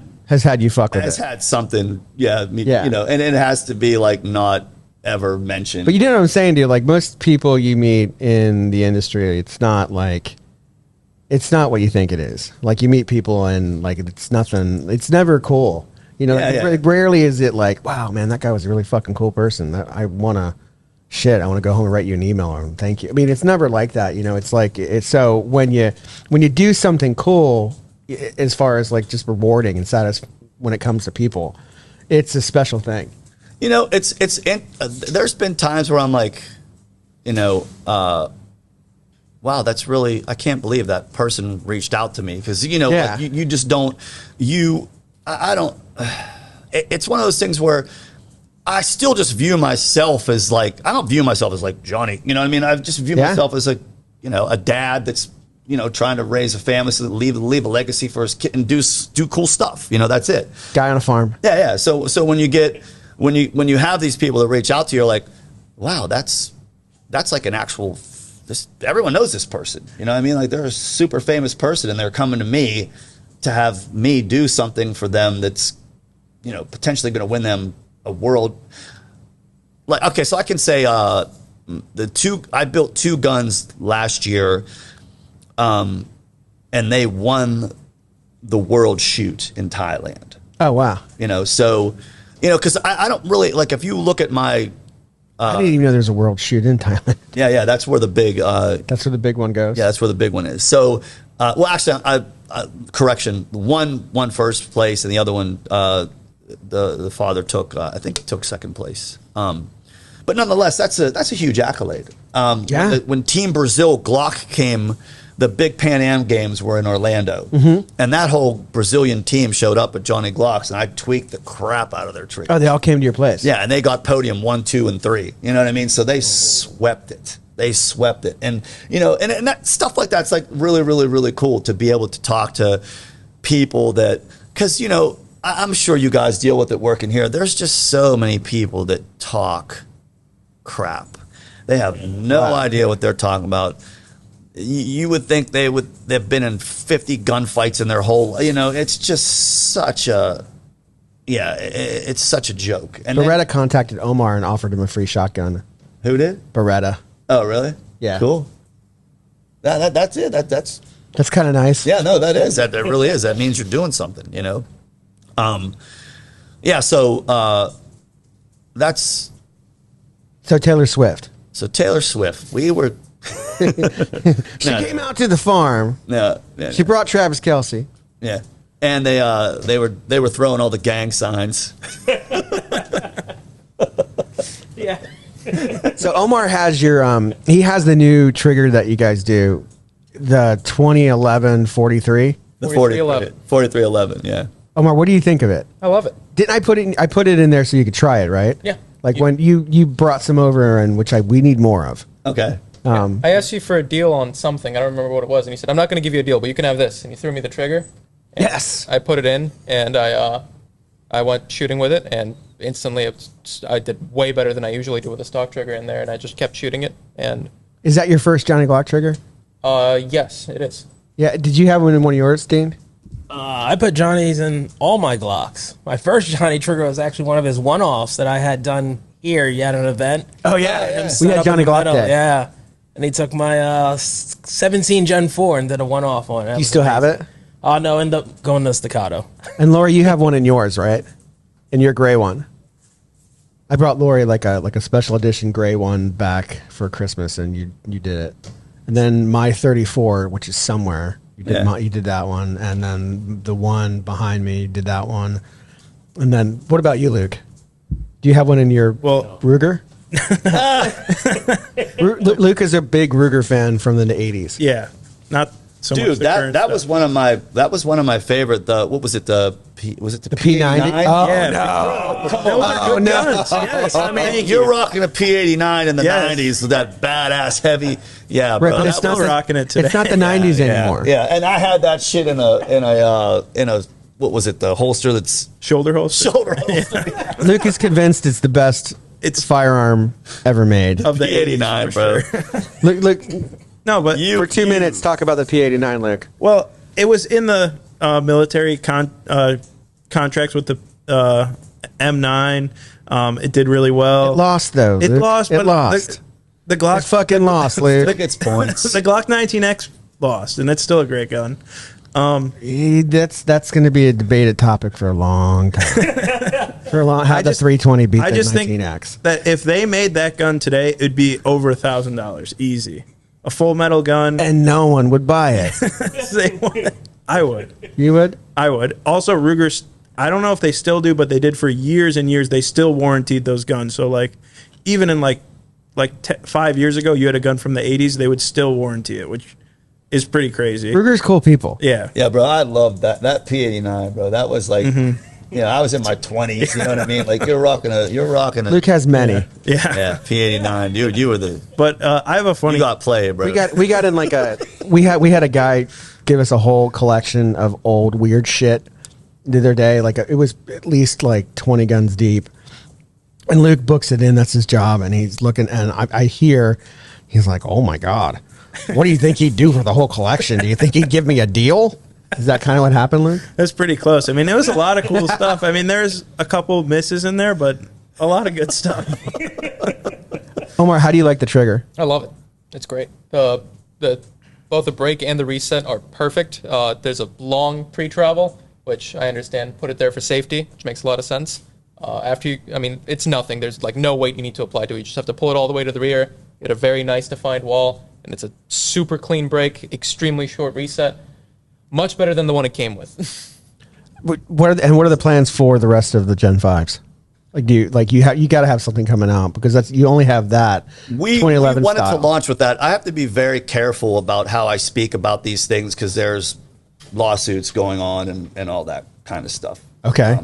You fuck with it. had something. Yeah, Yeah. You know, and it has to be like not ever mentioned. But you know what I'm saying, dude? Like most people you meet in the industry, it's not what you think it is. Like you meet people and like it's nothing. It's never cool. You know, Yeah. rarely is it like, wow, man, that guy was a really fucking cool person. I want to go home and write you an email or thank you. I mean, it's never like that. You know, it's like it's so when you do something cool, as far as like just rewarding and when it comes to people, it's a special thing. You know, there's been times where I'm like, you know, wow, that's really, I can't believe that person reached out to me because, you know, Yeah. like, you just don't, I don't, it's one of those things where I still just view myself as like, I don't view myself as like Johnny, you know what I mean? I just view Yeah. myself as a, you know, a dad that's, you know, trying to raise a family, so leave a legacy for his kid and do cool stuff. You know, that's it. Guy on a farm. Yeah. So when you have these people that reach out to you, you're like, wow, that's like an actual. Everyone knows this person. You know what I mean? Like they're a super famous person, and they're coming to me to have me do something for them that's, you know, potentially going to win them a world. Like, okay, so I can say I built 2 guns last year, and they won the world shoot in Thailand. Oh wow. You know, so, you know, because I don't really, like, if you look at my, I didn't even know there's a world shoot in Thailand. yeah, that's where the big, That's where the big one goes. yeah, that's where the big one is. So, well, actually, correction, one won first place, and the other one, the father took, I think, took second place. But nonetheless, that's a huge accolade. Yeah. When Team Brazil Glock came, the big Pan Am games were in Orlando, and that whole Brazilian team showed up at Johnny Glock's, and I tweaked the crap out of their tree. Oh, they all came to your place. Yeah, and they got podium 1, 2, and 3. You know what I mean? So they swept it. They swept it, and you know, and that stuff like that's like really, really, really cool to be able to talk to people that, because, you know, I'm sure you guys deal with it working here. There's just so many people that talk crap. They have no idea what they're talking about. You would think they've been in 50 gunfights in their whole, you know, it's just such a, it's such a joke. And Beretta contacted Omar and offered him a free shotgun. who did? Beretta. Oh, really? Yeah. Cool. That's it. That's kind of nice. yeah. No, that really is. That means you're doing something. You know. Yeah. So that's So Taylor Swift. so Taylor Swift. We were. She came out to the farm. Yeah. She brought Travis Kelce. Yeah. And they were throwing all the gang signs. Yeah. So Omar has your he has the new trigger that you guys do, the 2011 43. The 4311. 4311. Yeah. Omar, what do you think of it? I love it. Didn't I put it? I put it in there so you could try it, right? Yeah. Like when you brought some over, and which we need more of. Okay. I asked you for a deal on something. I don't remember what it was, and you said, "I'm not going to give you a deal, but you can have this." And you threw me the trigger. And Yes. I put it in, and I went shooting with it, and instantly I did way better than I usually do with a stock trigger in there, and I just kept shooting it. And Is that your first Johnny Glock trigger? yes, it is. Yeah. Did you have one in one of yours, Dean? I put Johnny's in all my Glocks. My first Johnny trigger was actually one of his one-offs that I had done here. You had an event. Oh Him We set had up Johnny in the Glock middle, Day. Yeah. And he took my 17 Gen 4 and did a one-off on it. That You was still have amazing. it? Oh, no, end up going to staccato. And Lori, you have one in yours, right? In your gray one. I brought Lori like a special edition gray one back for Christmas, and you did it. And then my 34, which is somewhere, you did that one, and then the one behind me did that one. And then what about you, Luke? Do you have one in your Ruger? Luke is a big Ruger fan from the 80s. Yeah, not so much. Dude, the that current was stuff. one of my favorite. What was it? The P90? Oh, Yeah, no. Those are good guns. Yes, I mean, You're rocking a P89 in the Yes. 90s with that badass heavy. Yeah, Right, bro. but That it's not still rocking it today. It's not the 90s anymore. Yeah, and I had that shit in a what was it? The holster that's shoulder holster shoulder holster. Luke is convinced it's the best firearm ever made. of the P89, 80s, bro. for sure. Luke, No, but for 2 minutes, talk about the P89, Luke. well, it was in the military contracts with the M9. It did really well. It lost, though. It Luke. lost. It But lost. The Glock. It fucking lost, I Luke. think it's points. The Glock 19X lost, and it's still a great gun. That's going to be a debated topic for a long time. For a long, how the 320 beat I the just 19X. think that if they made that gun today, it'd be over $1,000 easy. A full metal gun. And no one would buy it. I would. You would? I would. Also, Ruger's, I don't know if they still do, but they did for years and years. They still warranted those guns. So, like, even in 5 years ago, you had a gun from the 80s, they would still warranty it, which is pretty crazy. Ruger's cool people. Yeah. Yeah, bro, I love that P89, bro. That was like, I was in my 20s. You know what I mean? Like you're rocking a. Luke has many. Yeah. P89, dude. You were the. But I have a funny. You got played, bro. We got in like a we had a guy give us a whole collection of old weird shit the other day. It was at least like 20 guns deep. And Luke books it in. That's his job. And he's looking, and I hear he's like, "Oh my god, what do you think he'd do for the whole collection? Do you think he'd give me a deal?" Is that kind of what happened, Luke? That's pretty close. I mean, there was a lot of cool stuff. I mean, there's a couple misses in there, but a lot of good stuff. Omar, how do you like the trigger? I love it. It's great. Both the break and the reset are perfect. There's a long pre-travel, which I understand. Put it there for safety, which makes a lot of sense. It's nothing. There's no weight you need to apply to it. You just have to pull it all the way to the rear. You get a very nice defined wall, and it's a super clean break, extremely short reset. Much better than the one it came with. What are the plans for the rest of the Gen 5s? You got to have something coming out because you only have that. We 2011 wanted style. to launch with that. I have to be very careful about how I speak about these things because there's lawsuits going on and all that kind of stuff. Okay.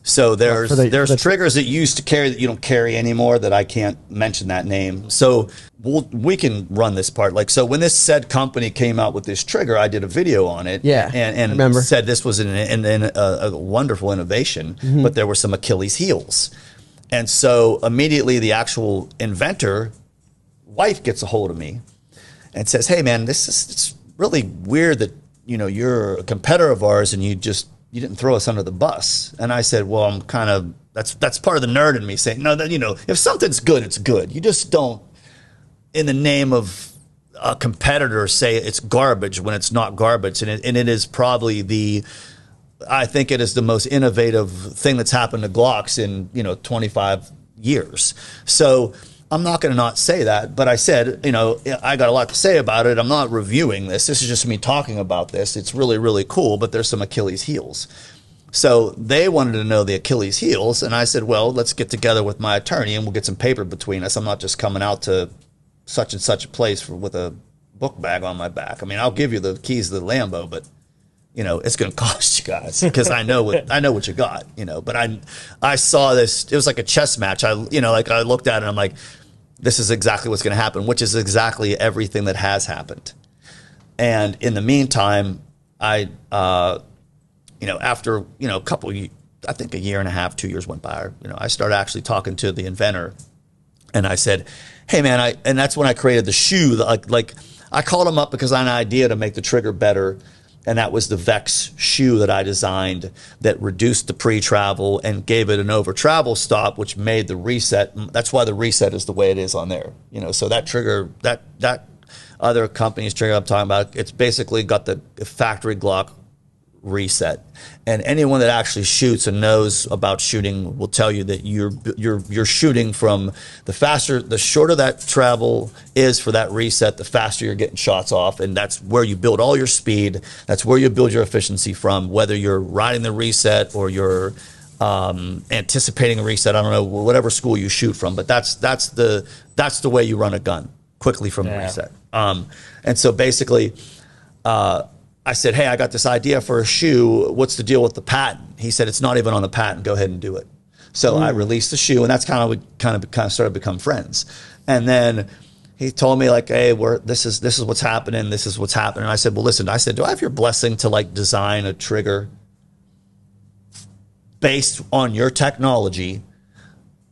So there's for the triggers that you used to carry that you don't carry anymore that I can't mention that name. So we can run this part. Like, so when this said company came out with this trigger, I did a video on it. Yeah, and remember. said this was a wonderful innovation, but there were some Achilles heels. And so immediately the actual inventor wife gets a hold of me and says, "Hey man, it's really weird that, you know, you're a competitor of ours and you didn't throw us under the bus." And I said, "Well, I'm kind of, that's part of the nerd in me saying, no, that, you know, if something's good, it's good. You just don't, in the name of a competitor, say it's garbage when it's not garbage." And it is probably I think it is the most innovative thing that's happened to Glocks in, 25 years. So I'm not going to not say that, but I said, I got a lot to say about it. I'm not reviewing this. This is just me talking about this. It's really, really cool, but there's some Achilles heels. So they wanted to know the Achilles heels, and I said, well, let's get together with my attorney and we'll get some paper between us. I'm not just coming out to such and such a place with a book bag on my back. I mean, I'll give you the keys to the Lambo, but it's going to cost you guys, because I know what you got, but I saw this, it was like a chess match. I looked at it and I'm like, this is exactly what's going to happen, which is exactly everything that has happened. And in the meantime, after, a couple, I think a year and a half, 2 years went by, I started actually talking to the inventor, and I said, "Hey man," and that's when I created the shoe. Like I called him up because I had an idea to make the trigger better. And that was the Vex shoe that I designed that reduced the pre-travel and gave it an over-travel stop, which made the reset. That's why the reset is the way it is on there. So that trigger, that other company's trigger I'm talking about, it's basically got the factory Glock reset. And anyone that actually shoots and knows about shooting will tell you that you're shooting from the shorter that travel is for that reset, the faster you're getting shots off, and that's where you build all your speed. That's where you build your efficiency from, whether you're riding the reset or you're anticipating a reset. I don't know, whatever school you shoot from, but that's the way you run a gun quickly from the reset. And so basically, I said, "Hey, I got this idea for a shoe. What's the deal with the patent?" He said, "It's not even on the patent. Go ahead and do it." So I released the shoe, and that's kind of started to become friends. And then he told me, like, "Hey, this is what's happening. This is what's happening." And I said, "Well, listen," I said, "do I have your blessing to design a trigger based on your technology?"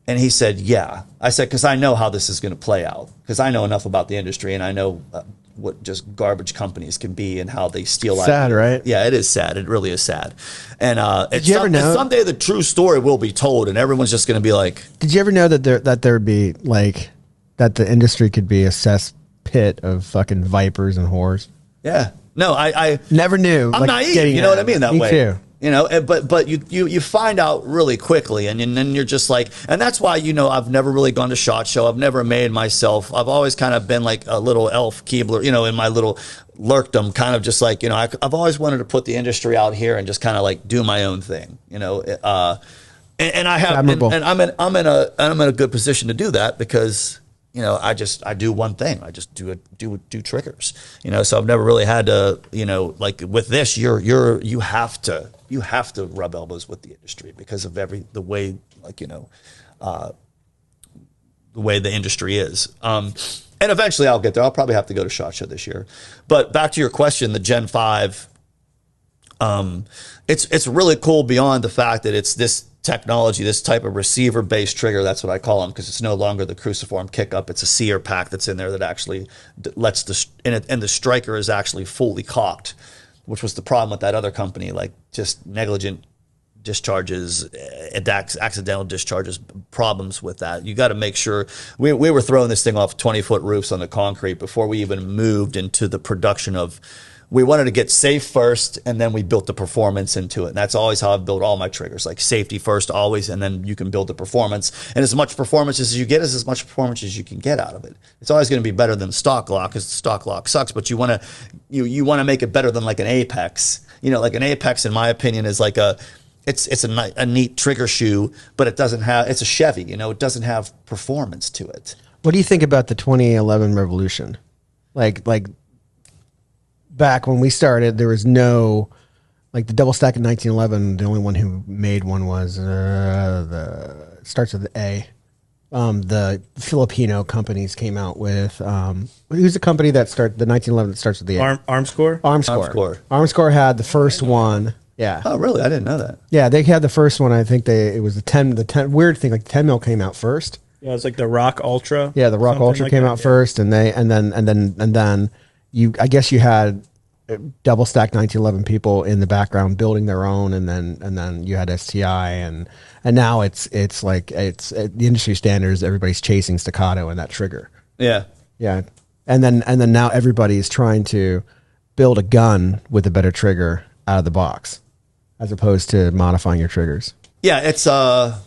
And he said, "Yeah." I said, "Because I know how this is going to play out. Because I know enough about the industry, and I know what just garbage companies can be and how they steal." Sad, right? Yeah, it is sad. It really is sad. And Did you ever know? Someday the true story will be told, and everyone's just going to be like, Did you ever know that there would be that the industry could be a cesspit of fucking vipers and whores? "Yeah, no, I Never knew. I'm naive. You know what I mean? That Me way." too. But you find out really quickly, and then you're just like, and that's why, I've never really gone to SHOT Show. I've never made myself. I've always kind of been like a little elf Keebler, in my little lurkdom, kind of just like, I've always wanted to put the industry out here and just kind of like do my own thing, and I have, and I'm in a good position to do that because, I do one thing. I just do triggers, so I've never really had to, like with this, you have to rub elbows with the industry because of the way the industry is. And eventually I'll get there. I'll probably have to go to SHOT Show this year. But back to your question, the Gen 5, it's really cool beyond the fact that it's this technology, this type of receiver-based trigger. That's what I call them, because it's no longer the cruciform kick-up. It's a sear pack that's in there that actually lets and the striker is actually fully cocked, which was the problem with that other company, like just negligent discharges, accidental discharges, problems with that. You got to make sure. We were throwing this thing off 20-foot roofs on the concrete before we even moved into the production of. We wanted to get safe first, and then we built the performance into it. And that's always how I've built all my triggers, like safety first always, and then you can build the performance. And as much performance as you get is as much performance as you can get out of it. It's always going to be better than the stock Glock, because the stock Glock sucks, but you want to make it better than like an Apex. Like an Apex, in my opinion, is like it's a neat trigger shoe, but it's a Chevy, it doesn't have performance to it. What do you think about the 2011 revolution? Like back when we started, there was no Like the double stack in 1911, the only one who made one was it starts with the A. The Filipino companies came out with who's the company that started the 1911 that starts with the A? Armscore? Armscore. Armscore had the first one. Yeah. Oh, really? I didn't know that. Yeah, they had the first one. I think it was the 10 weird thing, like the 10 mil came out first. Yeah, it's like the Rock Ultra. Yeah, the Rock Ultra came out first, and then I guess you had double stack 1911 people in the background building their own, and then you had STI, and now it's the industry standards. Everybody's chasing staccato and that trigger. Yeah. Yeah, and then now everybody's trying to build a gun with a better trigger out of the box, as opposed to modifying your triggers. Yeah, it's obviously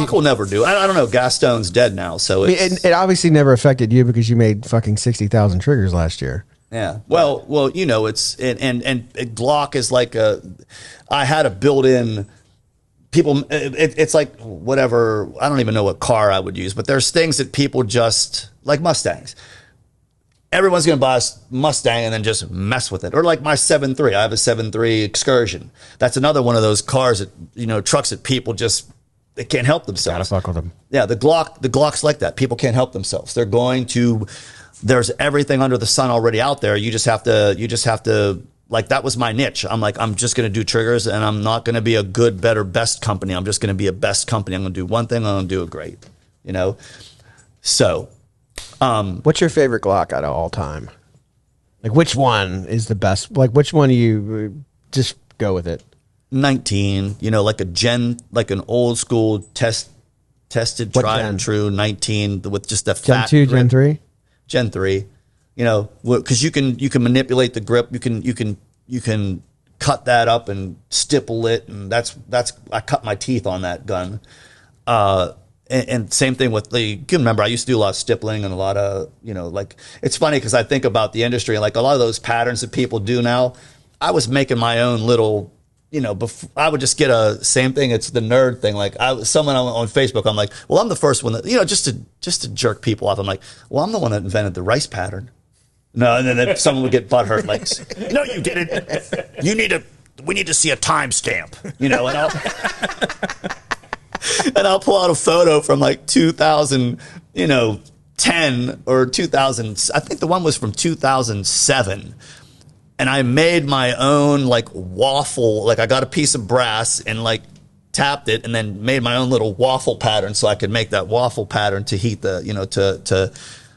Glock will never do. I don't know. Gaston's dead now, so it obviously never affected you because you made fucking 60,000 triggers last year. Yeah. Well, it's and Glock is like I had a built-in people. It's like whatever. I don't even know what car I would use, but there's things that people just like Mustangs. Everyone's going to buy a Mustang and then just mess with it. Or like my 7.3. I have a 7.3 Excursion. That's another one of those cars that, trucks that people just, they can't help themselves. Gotta fuck with them. Yeah, the Glock's like that. People can't help themselves. There's everything under the sun already out there. You just have to, like, that was my niche. I'm like, I'm just going to do triggers, and I'm not going to be a good, better, best company. I'm just going to be a best company. I'm going to do one thing, and I'm going to do it great, So... what's your favorite Glock out of all time? Like, which one is the best? Like, which one do you just go with it? 19, like like an old school tested, What tried gen? and true 19 with just a Gen fat 2, grip. Gen 3? Gen 3, because you can manipulate the grip. You can cut that up and stipple it, and that's I cut my teeth on that gun. And same thing with you can remember, I used to do a lot of stippling and a lot of, like, it's funny because I think about the industry and like a lot of those patterns that people do now, I was making my own little, I would just get same thing. It's the nerd thing. Like someone on Facebook, I'm like, well, I'm the first one that, just to jerk people off. I'm like, well, I'm the one that invented the rice pattern. No, and then someone would get butthurt like, no, you didn't. We need to see a timestamp, and I'll pull out a photo from like 2000, 10 or 2000. I think the one was from 2007. And I made my own like waffle. Like I got a piece of brass and like tapped it and then made my own little waffle pattern so I could make that waffle pattern to heat the,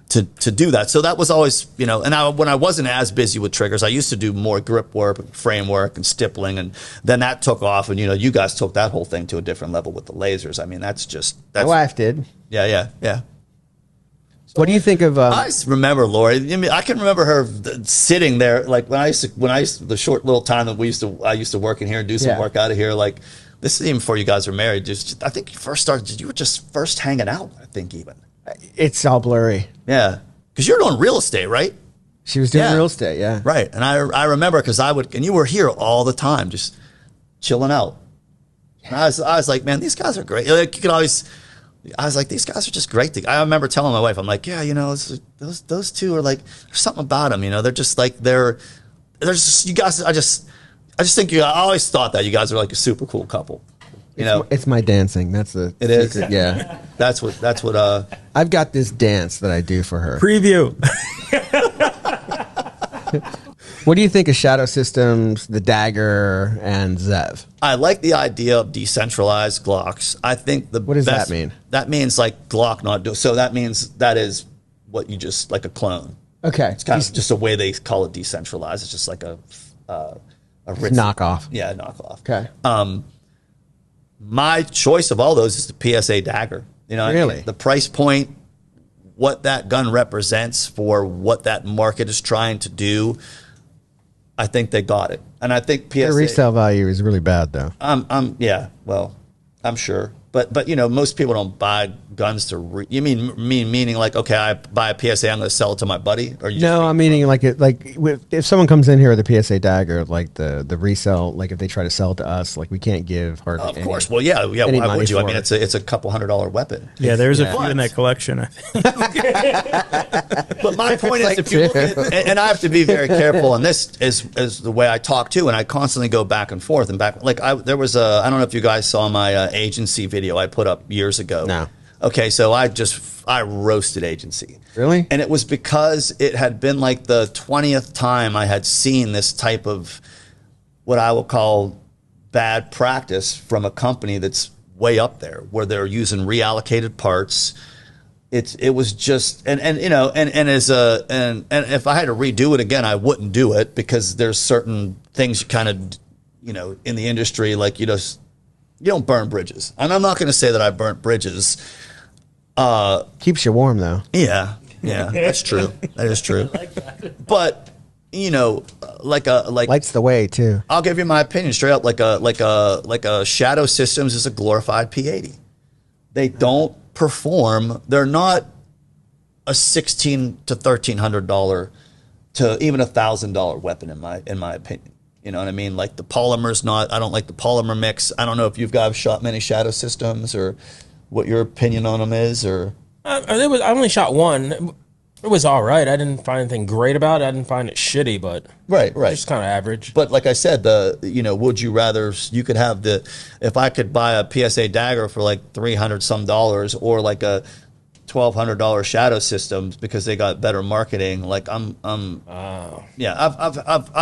to do that. So that was always, and when I wasn't as busy with triggers, I used to do more grip work, frame work, and stippling, and then that took off. And you guys took that whole thing to a different level with the lasers. I mean, that's My wife did. Yeah. What do you think of? I remember Lori. I mean, I can remember her sitting there, like when I used to the short little time that I used to work in here and do some work out of here. Like this is even before you guys were married. I think you first started. You were just first hanging out. I think even. It's all blurry. Yeah, because you're doing real estate, right? She was doing real estate, yeah. Right, and I remember because and you were here all the time, just chilling out. And I was like, man, these guys are great. Like you can always, I was like, these guys are just great. I remember telling my wife, I'm like, yeah, those two are like, there's something about them, they're just like they're just you guys. I just think I always thought that you guys are like a super cool couple. It's my dancing. That's the secret. Is? Yeah. That's what I've got this dance that I do for her. Preview. What do you think of Shadow Systems, the Dagger, and Zev? I like the idea of decentralized Glocks. I think what does that mean? That means like Glock not do. So that means that is what you just like a clone. Okay. It's kind of just a way they call it decentralized. It's just like a knockoff. Yeah, knockoff. Okay. My choice of all those is the PSA Dagger. Really? The price point, what that gun represents for what that market is trying to do. I think they got it, and I think PSA. The resale value is really bad, though. Yeah. Well, I'm sure. But you know, most people don't buy guns to. You meaning like, okay, I buy a PSA, I'm going to sell it to my buddy, or you No, I'm meaning like if someone comes in here with a PSA dagger, like the resale, like if they try to sell it to us, like we can't give hardly. of course. Well, yeah. any Why money would you? I for mean, it. it's a couple $100 weapon. Yeah, there's a Yeah. few in that collection. I think. But my point is, if you look at, and I have to be very careful, and this is the way I talk too, and I constantly go back and forth and back. Like there was I don't know if you guys saw my agency video I put up years ago. No. Okay, so I roasted agency. Really? And it was because it had been like the 20th time I had seen this type of what I will call bad practice from a company that's way up there, where they're using reallocated parts. It was just and you know and as a and if I had to redo it again, I wouldn't do it, because there's certain things you kind of, you know, in the industry, like you don't burn bridges. And I'm not going to say that I burnt bridges. Keeps you warm though. Yeah, that's true. That is true. But you know, Lights the way too. I'll give you my opinion straight up. Like a Shadow Systems is a glorified P80. They don't perform. They're not a $1,600 to $1,300 to even $1,000 weapon in my opinion. You know what I mean? Like the polymer's not. I don't like the polymer mix. I don't know if you've guys shot many Shadow Systems, or what your opinion on them is, or I only shot one. It was all right. I didn't find anything great about it. I didn't find it shitty, but right. it's kind of average. But like I said, would you rather, you could have if I could buy a PSA dagger for like $300 some, or like a $1,200 Shadow Systems because they got better marketing. Like I've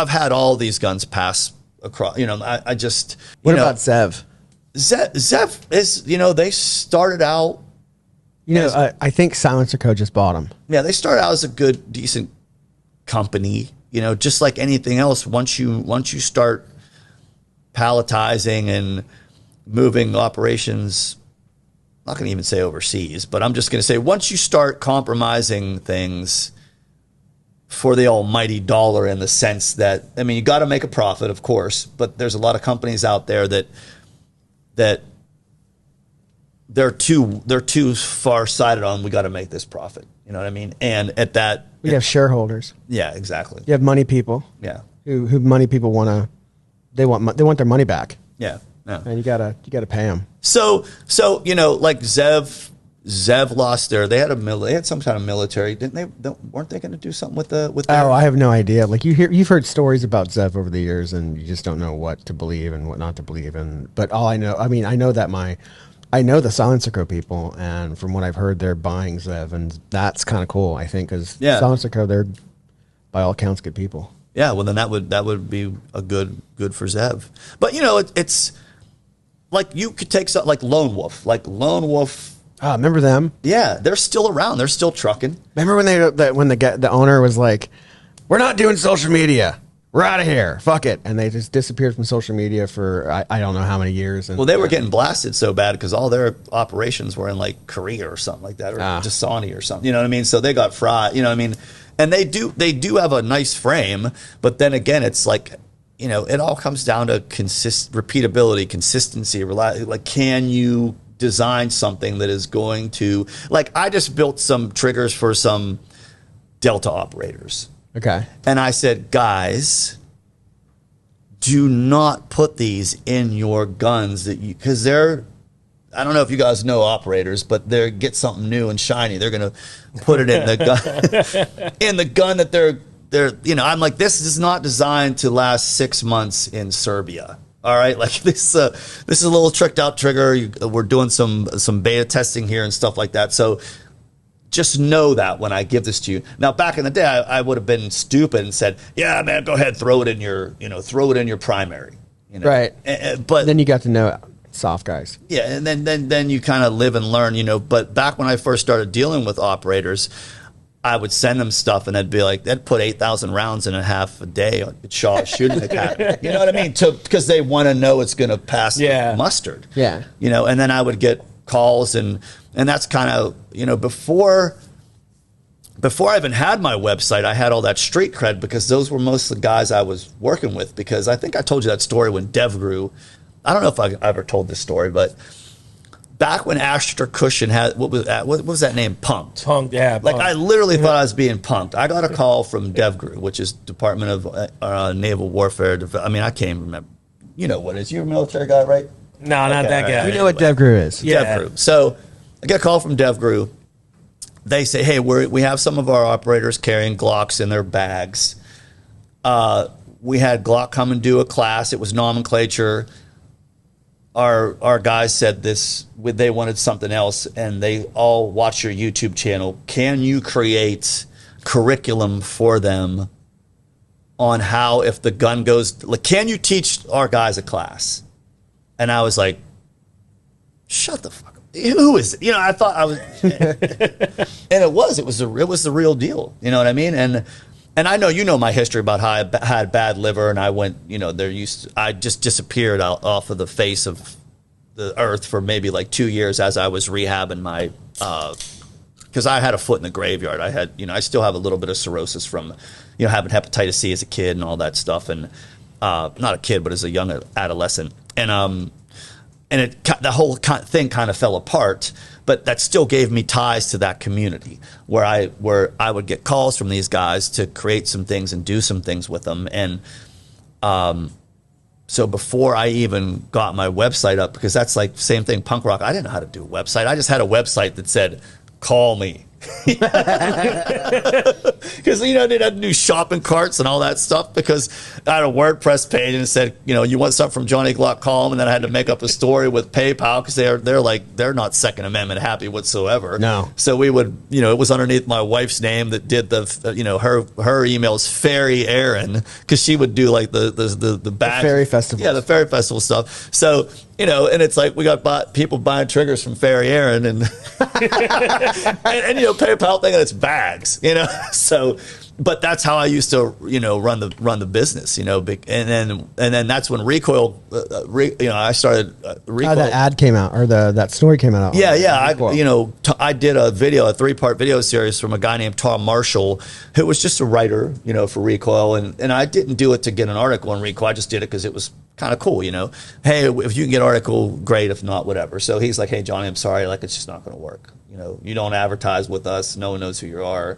had all these guns pass across. You know, I just. What about Zev? Zev is, you know, they started out. You know, I think Silencer Co. just bought them. Yeah, they started out as a good, decent company. You know, just like anything else, once you start palletizing and moving operations, I'm not going to even say overseas, but I'm just going to say once you start compromising things for the almighty dollar, in the sense that, I mean, you got to make a profit, of course, but there's a lot of companies out there that they're too far sighted on, we got to make this profit. You know what I mean? And at that, We have shareholders. yeah, exactly. You have money people. Yeah. Who money people they want their money back, Yeah. Yeah. and you gotta pay them. So you know, like Zev lost they had some kind of military, didn't they? Weren't they going to do something with their, Oh, I have no idea. Like you've heard stories about Zev over the years, and you just don't know what to believe and what not to believe. But all I know, I mean, I know the Silencer Co. people, and from what I've heard, they're buying Zev, and that's kind of cool. I think because Silencer Co. they're by all accounts good people. Yeah, well then that would be a good for Zev. But you know, it's like you could take something like Lone Wolf. Ah, remember them? Yeah, they're still around. They're still trucking. Remember when the owner was like, "We're not doing social media. We're out of here. Fuck it," and they just disappeared from social media for I don't know how many years. And Well, they were getting blasted so bad because all their operations were in like Korea or something like that, or Dasani or something. You know what I mean? So they got fried. You know what I mean? And they do have a nice frame, but then again, it's like, you know, it all comes down to repeatability, consistency, like, can you design something that is going to, like, I just built some triggers for some Delta operators. okay. And I said, guys, do not put these in your guns because they're, I don't know if you guys know operators, but they get something new and shiny, they're going to put it in the gun, in the gun that they're, you know, I'm like, this is not designed to last 6 months in Serbia. All right, like this is a little tricked out trigger. We're doing some beta testing here and stuff like that. So just know that when I give this to you. Now, back in the day, I would have been stupid and said, "Yeah, man, go ahead, throw it in your primary." You know? Right. But then you got to know soft guys. yeah, and then you kind of live and learn, you know. But back when I first started dealing with operators, I would send them stuff, and they'd put 8,000 rounds in a half a day at Shaw Shooting Academy. You know what I mean? Because they want to know it's going to pass the mustard. Yeah. You know, and then I would get calls, and that's kind of, you know, before I even had my website, I had all that street cred because those were most of the guys I was working with. Because I think I told you that story when Dev grew. I don't know if I ever told this story, but back when Ashton Kutcher had what was that name? Punked. Punk, yeah. Like punk. I literally thought I was being punked. I got a call from DevGru, which is Department of Naval Warfare. I mean, I can't even remember. You know what it is? You're a military guy, right? No, not that guy. You know what DevGru is? Yeah. DevGru. So I get a call from DevGru. They say, hey, we have some of our operators carrying Glocks in their bags. We had Glock come and do a class. It was nomenclature. Our guys said this, they wanted something else, and they all watch your YouTube channel. Can you create curriculum for them on how, if the gun goes, like, can you teach our guys a class? And I was like, shut the fuck up. Who is it? You know, I thought I was, and it was the real deal. You know what I mean? And I know, you know, my history about how I had bad liver, and I went, you know, I just disappeared off of the face of the earth for maybe like 2 years as I was rehabbing my, because I had a foot in the graveyard. I had, you know, I still have a little bit of cirrhosis from, you know, having hepatitis C as a kid and all that stuff, and not a kid, but as a young adolescent, and the whole thing kind of fell apart. But that still gave me ties to that community where I would get calls from these guys to create some things and do some things with them. And so before I even got my website up, because that's like same thing, punk rock, I didn't know how to do a website. I just had a website that said, call me. Because, you know, they had new shopping carts and all that stuff, because I had a WordPress page and it said, you know, you want something from Johnny Glock, call them. And then I had to make up a story with PayPal, because they're not Second Amendment happy whatsoever. No. So we would, you know, it was underneath my wife's name that did the, you know, her email's Fairy Aaron, because she would do like the badge, Fairy Festival. Yeah, the Fairy Festival stuff. So, you know, and it's like we got people buying triggers from Fairy Aaron, and and you know, PayPal thinking it's bags, you know. So, but that's how I used to, you know, run the business, you know. And then that's when Recoil, you know, I started Recoil. That ad came out, or that story came out. Yeah. I did a 3-part video series from a guy named Tom Marshall, who was just a writer, you know, for Recoil, and I didn't do it to get an article in Recoil. I just did it because it was kind of cool, you know. Hey, if you can get an article, great. If not, whatever. So he's like, hey, Johnny, I'm sorry, like, it's just not going to work. You know, you don't advertise with us. No one knows who you are.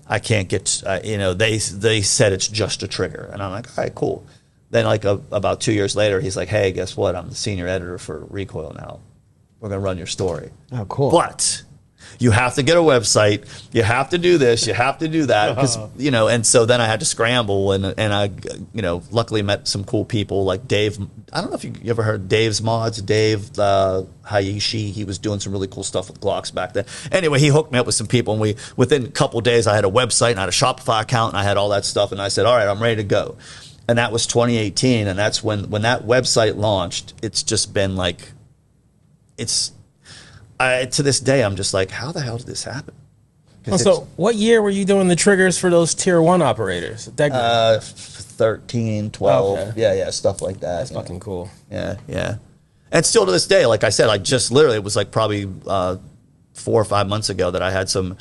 I can't get, you know, they said it's just a trigger. And I'm like, all right, cool. Then like about 2 years later, he's like, hey, guess what? I'm the senior editor for Recoil now. We're going to run your story. Oh, cool. But you have to get a website. You have to do this. You have to do that. Because, you know, and so then I had to scramble, and I, you know, luckily met some cool people like Dave. I don't know if you ever heard Dave's Mods, Dave Hayishi. He was doing some really cool stuff with Glocks back then. Anyway, he hooked me up with some people, and within a couple of days, I had a website, and I had a Shopify account, and I had all that stuff, and I said, all right, I'm ready to go. And that was 2018, and that's when that website launched. It's just been like, to this day, I'm just like, how the hell did this happen? So what year were you doing the triggers for those tier 1 operators? 13, 12. Okay. Yeah, stuff like that. That's fucking cool. Yeah. And still to this day, like I said, I just literally, it was like probably 4 or 5 months ago that I had some,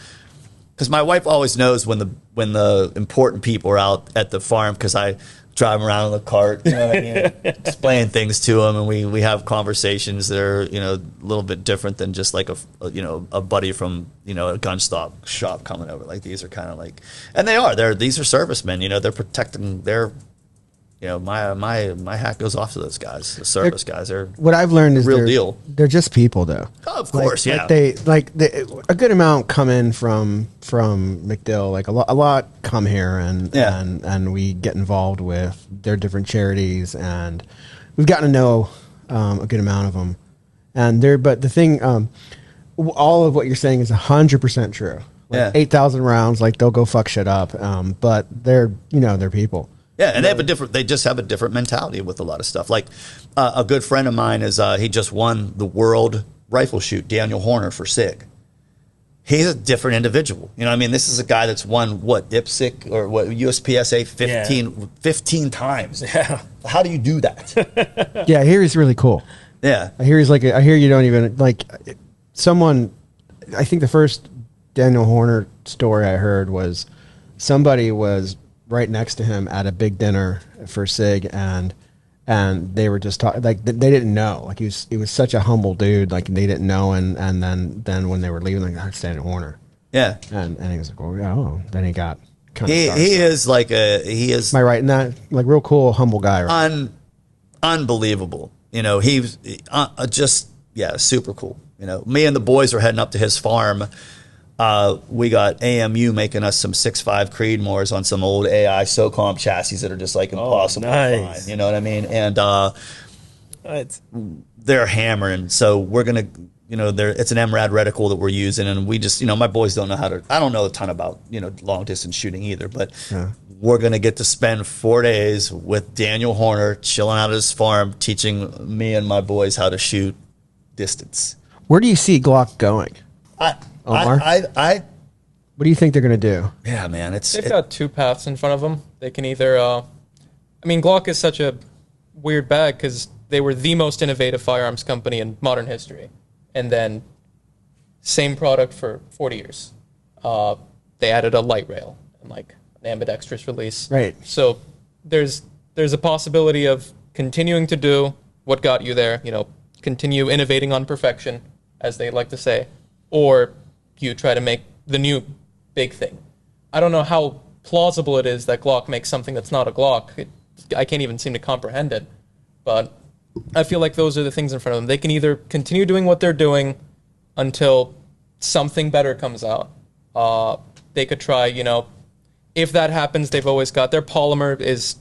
because my wife always knows when the important people are out at the farm, because I drive around in the cart, you know what I mean, explain things to them, and we have conversations that are, you know, a little bit different than just like a buddy from, you know, a gun shop coming over. Like, these are kind of like, and these are servicemen, you know, they're protecting their, you know, my hat goes off to those guys, the service guys. They're what I've learned is real deal. They're just people, though. Oh, of course, yeah. Like they a good amount come in from McDill. Like a lot come here, and we get involved with their different charities, and we've gotten to know a good amount of them. And but the thing, all of what you're saying is 100% true. Like, Yeah. 8,000 rounds, like, they'll go fuck shit up. But they're people. Yeah, and they just have a different mentality with a lot of stuff. Like, a good friend of mine he just won the world rifle shoot, Daniel Horner, for SIG. He's a different individual. You know what I mean? This is a guy that's won, IPSC or USPSA 15 times. Yeah. How do you do that? Yeah, I hear he's really cool. Yeah. I hear you don't even, like, someone, I think the first Daniel Horner story I heard was somebody was right next to him at a big dinner for SIG, and and they were just talking like they didn't know. Like he was such a humble dude. Like they didn't know, and then when they were leaving, like I'm staying at Warner. Yeah, and he was like, well, yeah, oh. Then he got kind he of. He is. Am I right in that? Like real cool, humble guy. Right? Unbelievable. You know, he's just super cool. You know, me and the boys are heading up to his farm. We got AMU making us some 6.5 Creedmoors on some old AI SOCOM chassis that are just like impossible to find. You know what I mean? And they're hammering. So we're gonna, it's an MRAD reticle that we're using, and we just, my boys don't know how to. I don't know a ton about long distance shooting either, but we're gonna get to spend 4 days with Daniel Horner chilling out at his farm, teaching me and my boys how to shoot distance. Where do you see Glock going? Omar? What do you think they're going to do? Yeah, man. They've got two paths in front of them. They can either... Glock is such a weird bag because they were the most innovative firearms company in modern history. And then same product for 40 years. They added a light rail and like an ambidextrous release. Right. So there's a possibility of continuing to do what got you there, continue innovating on perfection, as they like to say, or you try to make the new big thing. I don't know how plausible it is that Glock makes something that's not a Glock. I can't even seem to comprehend it. But I feel like those are the things in front of them. They can either continue doing what they're doing until something better comes out. They could try, if that happens, they've always got their polymer is,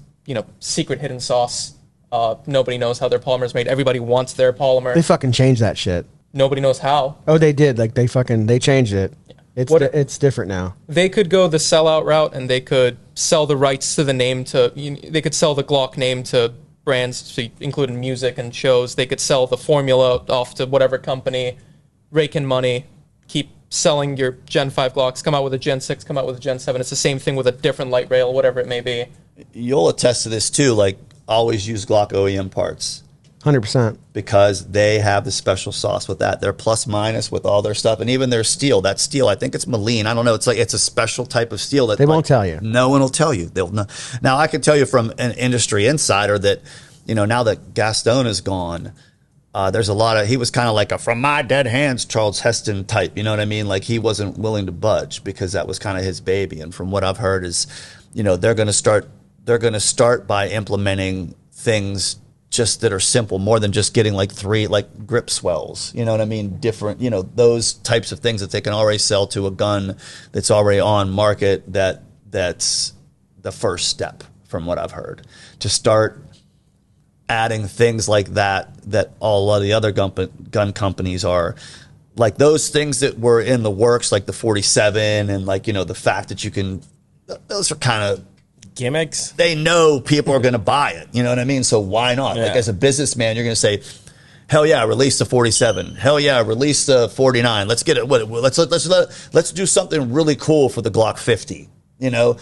secret hidden sauce. Nobody knows how their polymer is made. Everybody wants their polymer. They fucking changed that shit. Nobody knows how. Oh, they did. Like they changed it. Yeah. It's different now. They could go the sellout route, and they could sell the rights to the name they could sell the Glock name to brands, including music and shows. They could sell the formula off to whatever company, rake in money, keep selling your Gen 5 Glocks, come out with a Gen 6, come out with a Gen 7. It's the same thing with a different light rail, whatever it may be. You'll attest to this too. Like, always use Glock OEM parts. 100%. Because they have the special sauce with that. They're plus minus with all their stuff. And even their steel, that steel, I think it's Moline. I don't know. It's a special type of steel that they won't tell you. No one will tell you. They'll know. Now, I can tell you from an industry insider that, now that Gaston is gone, there's a lot of, he was kind of like a from my dead hands Charles Heston type. You know what I mean? Like he wasn't willing to budge because that was kind of his baby. And from what I've heard is, they're going to start by implementing things just that are simple, more than just getting like 3 like grip swells, you know what I mean? Different, those types of things that they can already sell to a gun that's already on market. That's the first step from what I've heard, to start adding things like that all of the other gun companies are, like those things that were in the works, like the 47 and like, the fact that you can, those are kind of gimmicks. They know people are going to buy it. You know what I mean? So why not? Yeah. Like as a businessman, you're going to say, hell yeah, release the 47. Hell yeah, release the 49. Let's get it. Let's do something really cool for the Glock 50. So you know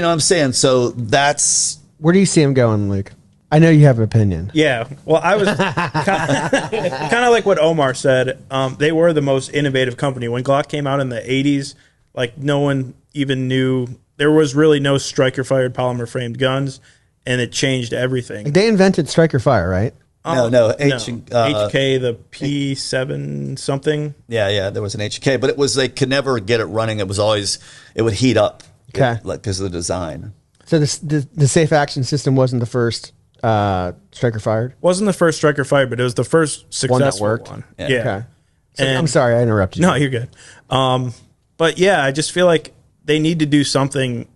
what I'm saying? So that's... Where do you see him going, Luke? I know you have an opinion. Yeah. Well, I was kind of like what Omar said. They were the most innovative company. When Glock came out in the 80s, like no one even knew... There was really no striker-fired polymer-framed guns, and it changed everything. They invented striker fire, right? No. HK, the P7 something. Yeah, there was an HK, but it was they could never get it running. It would heat up, because of the design. So the safe action system wasn't the first striker fired? Wasn't the first striker fired, but it was the first successful one. Yeah. Okay. So, I'm sorry, I interrupted you. No, you're good. But yeah, I just feel like they need to do something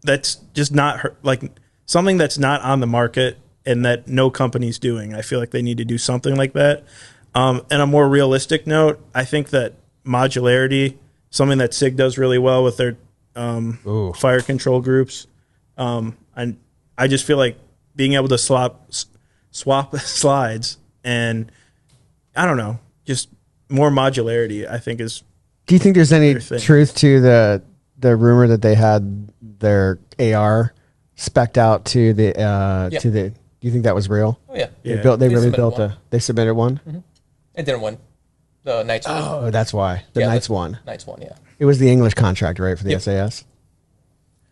that's just not like something that's not on the market and that no company's doing. I feel like they need to do something like that. And a more realistic note, I think that modularity, something that SIG does really well with their fire control groups. And I just feel like being able to swap slides and I don't know, just more modularity, I think is. Do you think there's any truth to the rumor that they had their AR spec'd out to the do you think that was real? Oh yeah. They submitted one? Mm-hmm. It didn't win. The Knights won. Oh, that's why. The Knights won. Knights won, yeah. It was the English contract, right, for the SAS?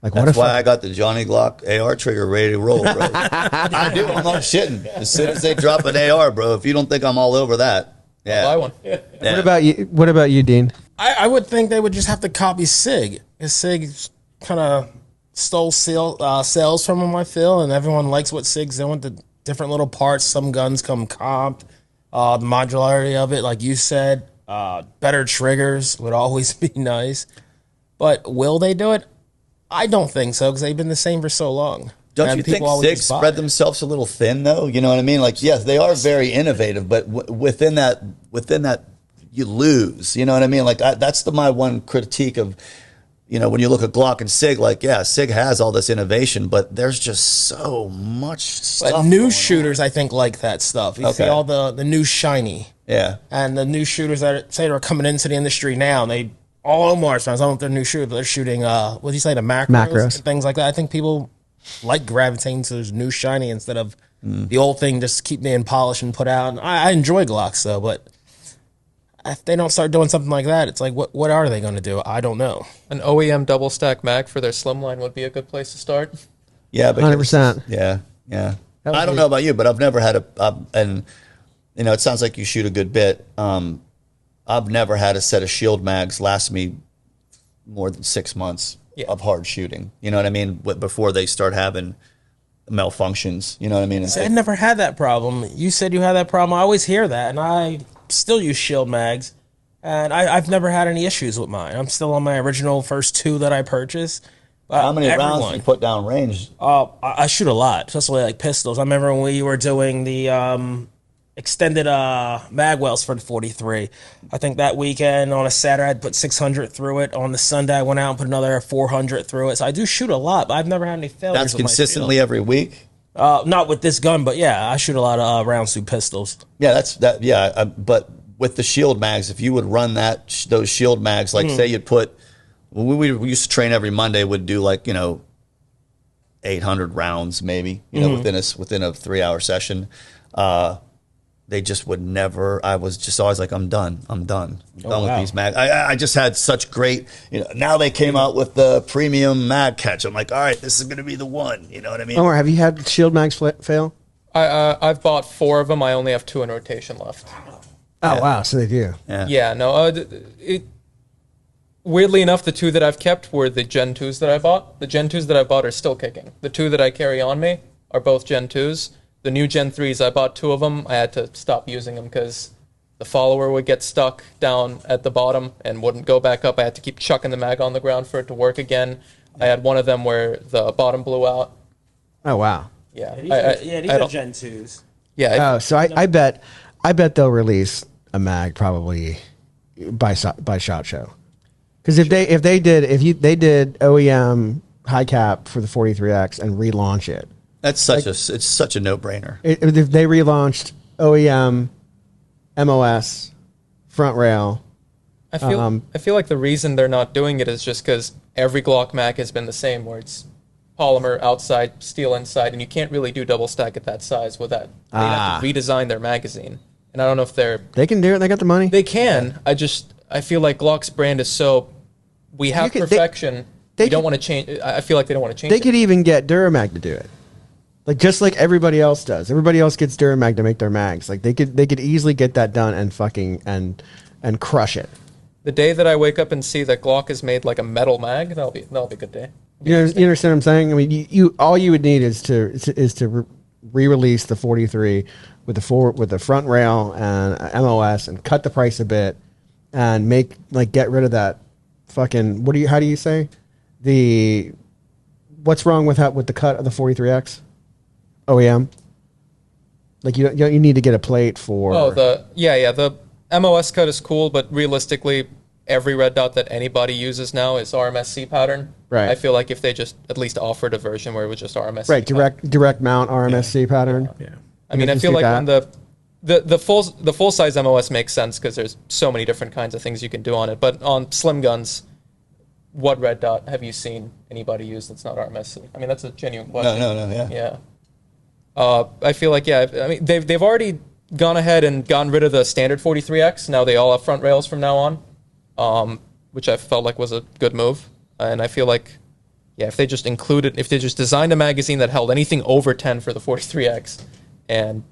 Like, what That's if why I got the Johnny Glock AR trigger ready to roll, bro. I do. I'm not shitting. As soon as they drop an AR, bro, if you don't think I'm all over that, yeah. Buy one. Yeah. What about you? What about you, Dean? I would think they would just have to copy Sig. Because Sig kind of stole sales from them, I feel, and everyone likes what Sig's doing. The different little parts. Some guns come comped. The modularity of it, like you said, better triggers would always be nice. But will they do it? I don't think so, because they've been the same for so long. Don't And you think people always SIG just buy spread it. themselves a little thin, though? You know what I mean? Like, yes, they are very innovative, but within that, you lose. You know what I mean? Like, that's my one critique of, you know, when you look at Glock and SIG, like, yeah, SIG has all this innovation, but there's just so much stuff. But new shooters, I think, like that stuff. You see Okay. all the new shiny. Yeah. And the new shooters that say they're coming into the industry now, and they all Mars fans. I don't know if they're new shooters, but they're shooting what do you say, the macros and things like that. I think people like gravitating to those new shiny instead of the old thing just keep being polished and put out. And I enjoy Glocks though, but if they don't start doing something like that, it's like what are they going to do? I don't know. An OEM double stack mag for their slimline would be a good place to start. Yeah. 100%. Yeah. Yeah. That would I don't be- know about you, but I've never had and, you know, it sounds like you shoot a good bit. I've never had a set of shield mags last me more than 6 months of hard shooting. You know what I mean? Before they start having malfunctions. You know what I mean? See, I never had that problem. You said you had that problem. I always hear that, and I still use shield mags, and I've never had any issues with mine. I'm still on my original first 2 that I purchased. How many rounds do you put down range? I shoot a lot, especially like pistols. I remember when we were doing the extended mag wells for the 43. I think that weekend on a Saturday I'd put 600 through it. On the Sunday I went out and put another 400 through it. So I do shoot a lot, but I've never had any failures. That's with my consistently shield. every week? Not with this gun, but yeah, I shoot a lot of rounds through pistols. Yeah, but with the shield mags, if you would run those shield mags, like say you'd put, we used to train every Monday, would do like, you know, 800 rounds maybe, you know, within a 3-hour session. They just would never. I was just always like, I'm done with these mags. I just had such great, you know, now they came out with the premium mag catch. I'm like, all right, this is going to be the one. You know what I mean? Omar, have you had shield mags fail? I've bought 4 of them. I only have 2 in rotation left. Oh, wow. So they do. Yeah, no. Weirdly enough, the 2 that I've kept were the Gen 2s that I bought. The Gen 2s that I bought are still kicking. The 2 that I carry on me are both Gen 2s. The new Gen 3s, I bought 2 of them. I had to stop using them because the follower would get stuck down at the bottom and wouldn't go back up. I had to keep chucking the mag on the ground for it to work again. I had one of them where the bottom blew out. Oh, wow. Yeah, These are Gen 2s. Yeah, Oh, so I bet they'll release a mag probably by SHOT Show. Because if they did OEM high cap for the 43X and relaunch it, That's it's such a no-brainer. if they relaunched OEM, MOS, front rail, I feel like the reason they're not doing it is just because every Glock mag has been the same, where it's polymer outside, steel inside, and you can't really do double stack at that size with that. They have to redesign their magazine, and I don't know if they can do it. They got the money. They can. I feel like Glock's brand is so. We have perfection. They don't want to change. I feel like they don't want to change. They could even get Duramag to do it, like just like everybody else does. Everybody else gets Duramag to make their mags. Like they could easily get that done and fucking and crush it. The day that I wake up and see that Glock is made like a metal mag, that'll be a good day. You understand what I'm saying? I mean, you all you would need is to re-release the 43 with the front rail and MOS and cut the price a bit and get rid of that fucking how do you say what's wrong with the cut of the 43X OEM? Like you need to get a plate for the MOS cut is cool, but realistically every red dot that anybody uses now is RMSC pattern. Right. I feel like if they just at least offered a version where it was just RMSC. Right, direct mount RMSC pattern. Yeah. I mean, I feel like when the full size MOS makes sense because there's so many different kinds of things you can do on it. But on slim guns, what red dot have you seen anybody use that's not RMSC? I mean, that's a genuine question. No, yeah. Yeah. I feel like I mean they've already gone ahead and gotten rid of the standard 43X. Now they all have front rails from now on, which I felt like was a good move. And I feel like yeah, if they just designed a magazine that held anything over 10 for the 43X and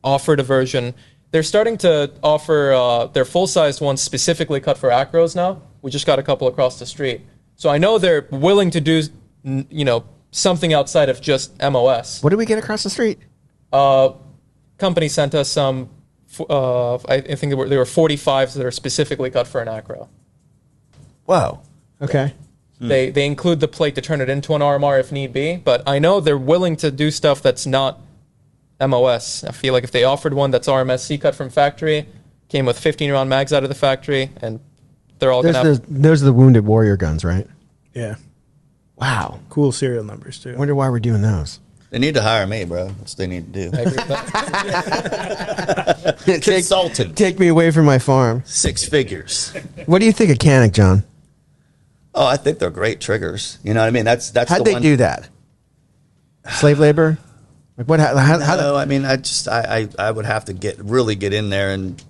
offered a version. They're starting to offer their full-sized ones specifically cut for acros now. We just got a couple across the street. So I know they're willing to do, something outside of just MOS. What did we get across the street? Company sent us some, I think they were 45s that are specifically cut for an acro. Wow. Okay. They include the plate to turn it into an RMR if need be, but I know they're willing to do stuff that's not MOS. I feel like if they offered one that's RMSC cut from factory, came with 15-round mags out of the factory, and they're all going to have... Those are the Wounded Warrior guns, right? Yeah. Wow. Cool serial numbers, too. I wonder why we're doing those. They need to hire me, bro. That's what they need to do. I agree with that. Consultant. Take me away from my farm. 6 figures. What do you think of Canic, John? Oh, I think they're great triggers. You know what I mean? That's How'd they do that? Slave labor? Like what? No, I mean, I would have to really get in there and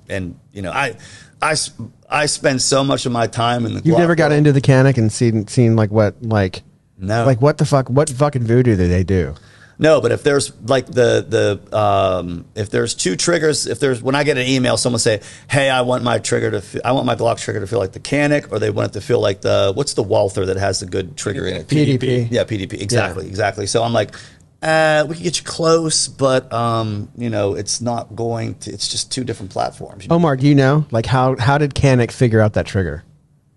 I spend so much of my time in the. You've never got into the Canic and seen like what no, like what the fuck, what fucking voodoo do they do? No, but if there's like if there's 2 triggers, when I get an email, someone say, "Hey, I want my Glock trigger to feel like the Canic," or they want it to feel like what's the Walther that has the good trigger in it? PDP. Yeah, PDP. Exactly. So I'm like, we can get you close, but it's not going to. It's just 2 different platforms. Omar, do you know like how did Canic figure out that trigger?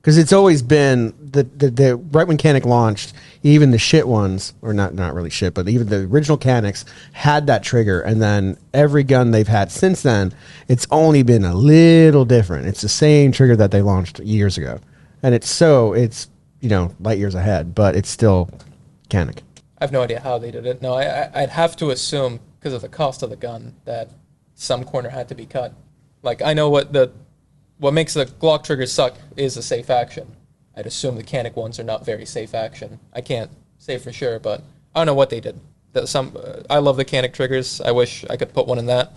Because it's always been the right when Canic launched, even the shit ones, or not really shit, but even the original Canics had that trigger, and then every gun they've had since then, it's only been a little different. It's the same trigger that they launched years ago, and it's light years ahead, but it's still Canic. I have no idea how they did it. No, I'd have to assume, because of the cost of the gun, that some corner had to be cut. Like, I know what makes the Glock trigger suck is a safe action. I'd assume the Canic ones are not very safe action. I can't say for sure, but I don't know what they did. I love the Canic triggers. I wish I could put one in that.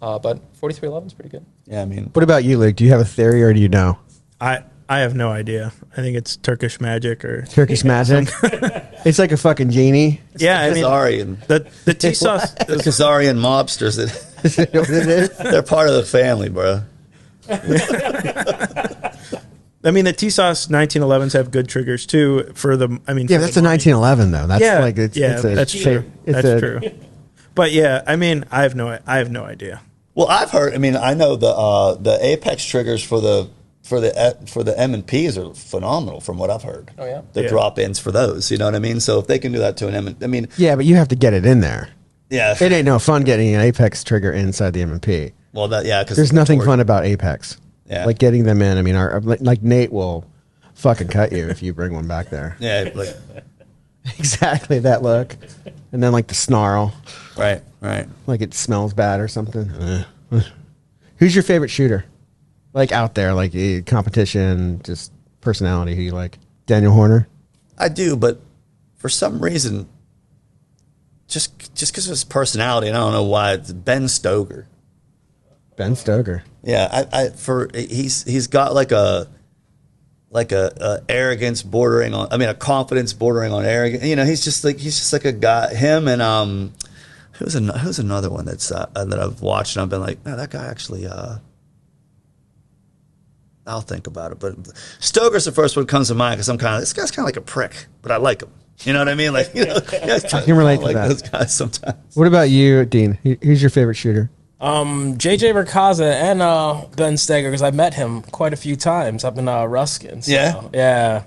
But 4311 is pretty good. Yeah, I mean. What about you, Luke? Do you have a theory, or do you know? I have no idea. I think it's Turkish magic or Turkish magic. It's like a fucking genie. Yeah, I mean Khazarian. the T-sauce. The Khazarian mobsters. Is that what it is? They're part of the family, bro. I mean, the T-sauce 1911s have good triggers too. Yeah, that's a 1911 though. That's like that's true. That's true. But yeah, I mean, I have no idea. Well, I've heard. I mean, I know the Apex triggers for the M&Ps are phenomenal from what I've heard. Oh yeah, the drop-ins for those. You know what I mean? So if they can do that to an M, I mean, yeah, but you have to get it in there. Yeah, it ain't no fun getting an Apex trigger inside the M&P. Well, because there's nothing fun about Apex. Yeah, like getting them in. I mean, like Nate will fucking cut you if you bring one back there. Yeah, like exactly that look, and then like the snarl. Right. Like it smells bad or something. Who's your favorite shooter? Like out there, like competition, just personality. Who you like? Daniel Horner. I do, but for some reason, just because of his personality, and I don't know why, it's Ben Stoker. Ben Stoker. Yeah, he's got like a arrogance bordering on. I mean, a confidence bordering on arrogance. You know, he's just like a guy. Him and who's another one that I've watched and I've been like, no, that guy actually. I'll think about it, but Stoker's the first one that comes to mind because this guy's kind of like a prick, but I like him. You know what I mean? Like, I can relate to that. Those guys sometimes. What about you, Dean? Who's your favorite shooter? JJ Mercaza and Ben Steger, because I met him quite a few times up in Ruskin. So, yeah.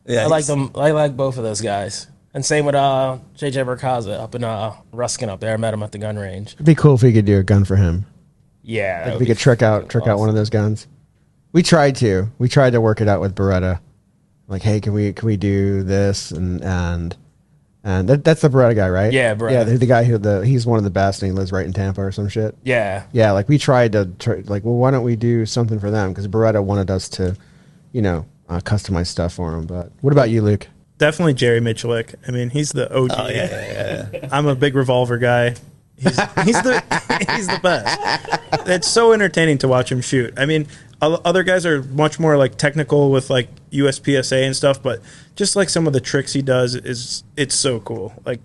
I like them. I like both of those guys. And same with JJ Mercaza up in Ruskin up there. I met him at the gun range. It'd be cool if we could do a gun for him. Yeah, like we could trick out one of those guns. We tried to work it out with Beretta. Like, hey, can we do this and that's the Beretta guy, right? Yeah, Beretta. Yeah, the guy he's one of the best, and he lives right in Tampa or some shit. Yeah. Like we tried to well, why don't we do something for them? Because Beretta wanted us to, customize stuff for him. But what about you, Luke? Definitely Jerry Michalik. I mean, he's the OG. Oh, yeah. I'm a big revolver guy. He's the best. It's so entertaining to watch him shoot. I mean, other guys are much more like technical with like USPSA and stuff, but just like some of the tricks he does it's so cool. Like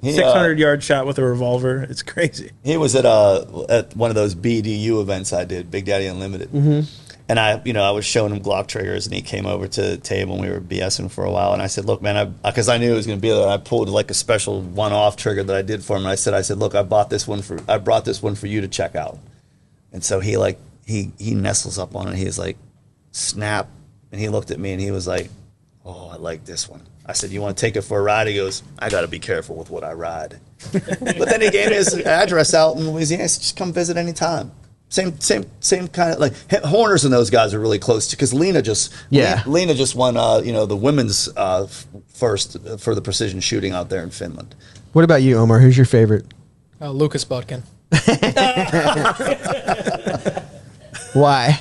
600-yard shot with a revolver, it's crazy. He was at one of those BDU events I did, Big Daddy Unlimited, and I was showing him Glock triggers, and he came over to the table and we were BSing for a while, and I said, look, man, because I knew it was going to be there, I pulled like a special one-off trigger that I did for him, and I said, look, I brought this one for you to check out, and so he nestles up on it, he's like, snap, and he looked at me and he was like, oh, I like this one. I said, you want to take it for a ride? He goes, I got to be careful with what I ride. But then he gave me his address out in Louisiana. He said, just come visit anytime. Same kind of, like, Horners and those guys are really close to, because Lena just won, the women's first for the precision shooting out there in Finland. What about you, Omar? Who's your favorite? Lucas Bodkin. Why?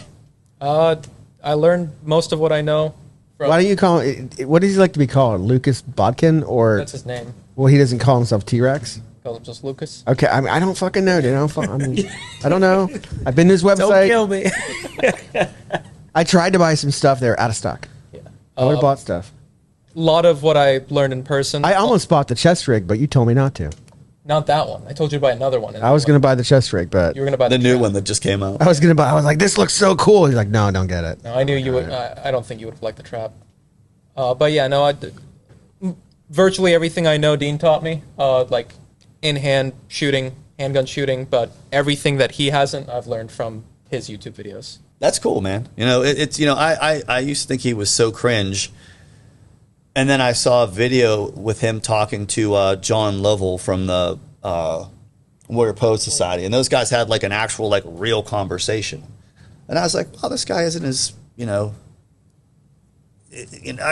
I learned most of what I know from... Why do you call it? What does he like to be called? Lucas Bodkin, or That's his name. Well, he doesn't call himself T-Rex. Calls him just Lucas. Okay, I don't fucking know, dude. I don't know. I've been to his website. Don't kill me. I tried to buy some stuff. They're out of stock. Yeah. I would have bought stuff. A lot of what I learned in person. I almost bought the chest rig, but you told me not to. Not that one. I told you to buy another one. I was going to buy the chest rig, but You were going to buy The new trap. one that just came out. I was like, this looks so cool. He's like, no, don't get it. No, I knew you would. I don't think you would have liked the trap. But yeah, no. Virtually everything I know, Dean taught me. Like in-hand shooting, handgun shooting. But everything that he hasn't, I've learned from his YouTube videos. That's cool, man. I used to think he was so cringe. And then I saw a video with him talking to John Lovell from the Warrior Poet Society, and those guys had like an actual, like, real conversation. And I was like, oh, this guy isn't as, I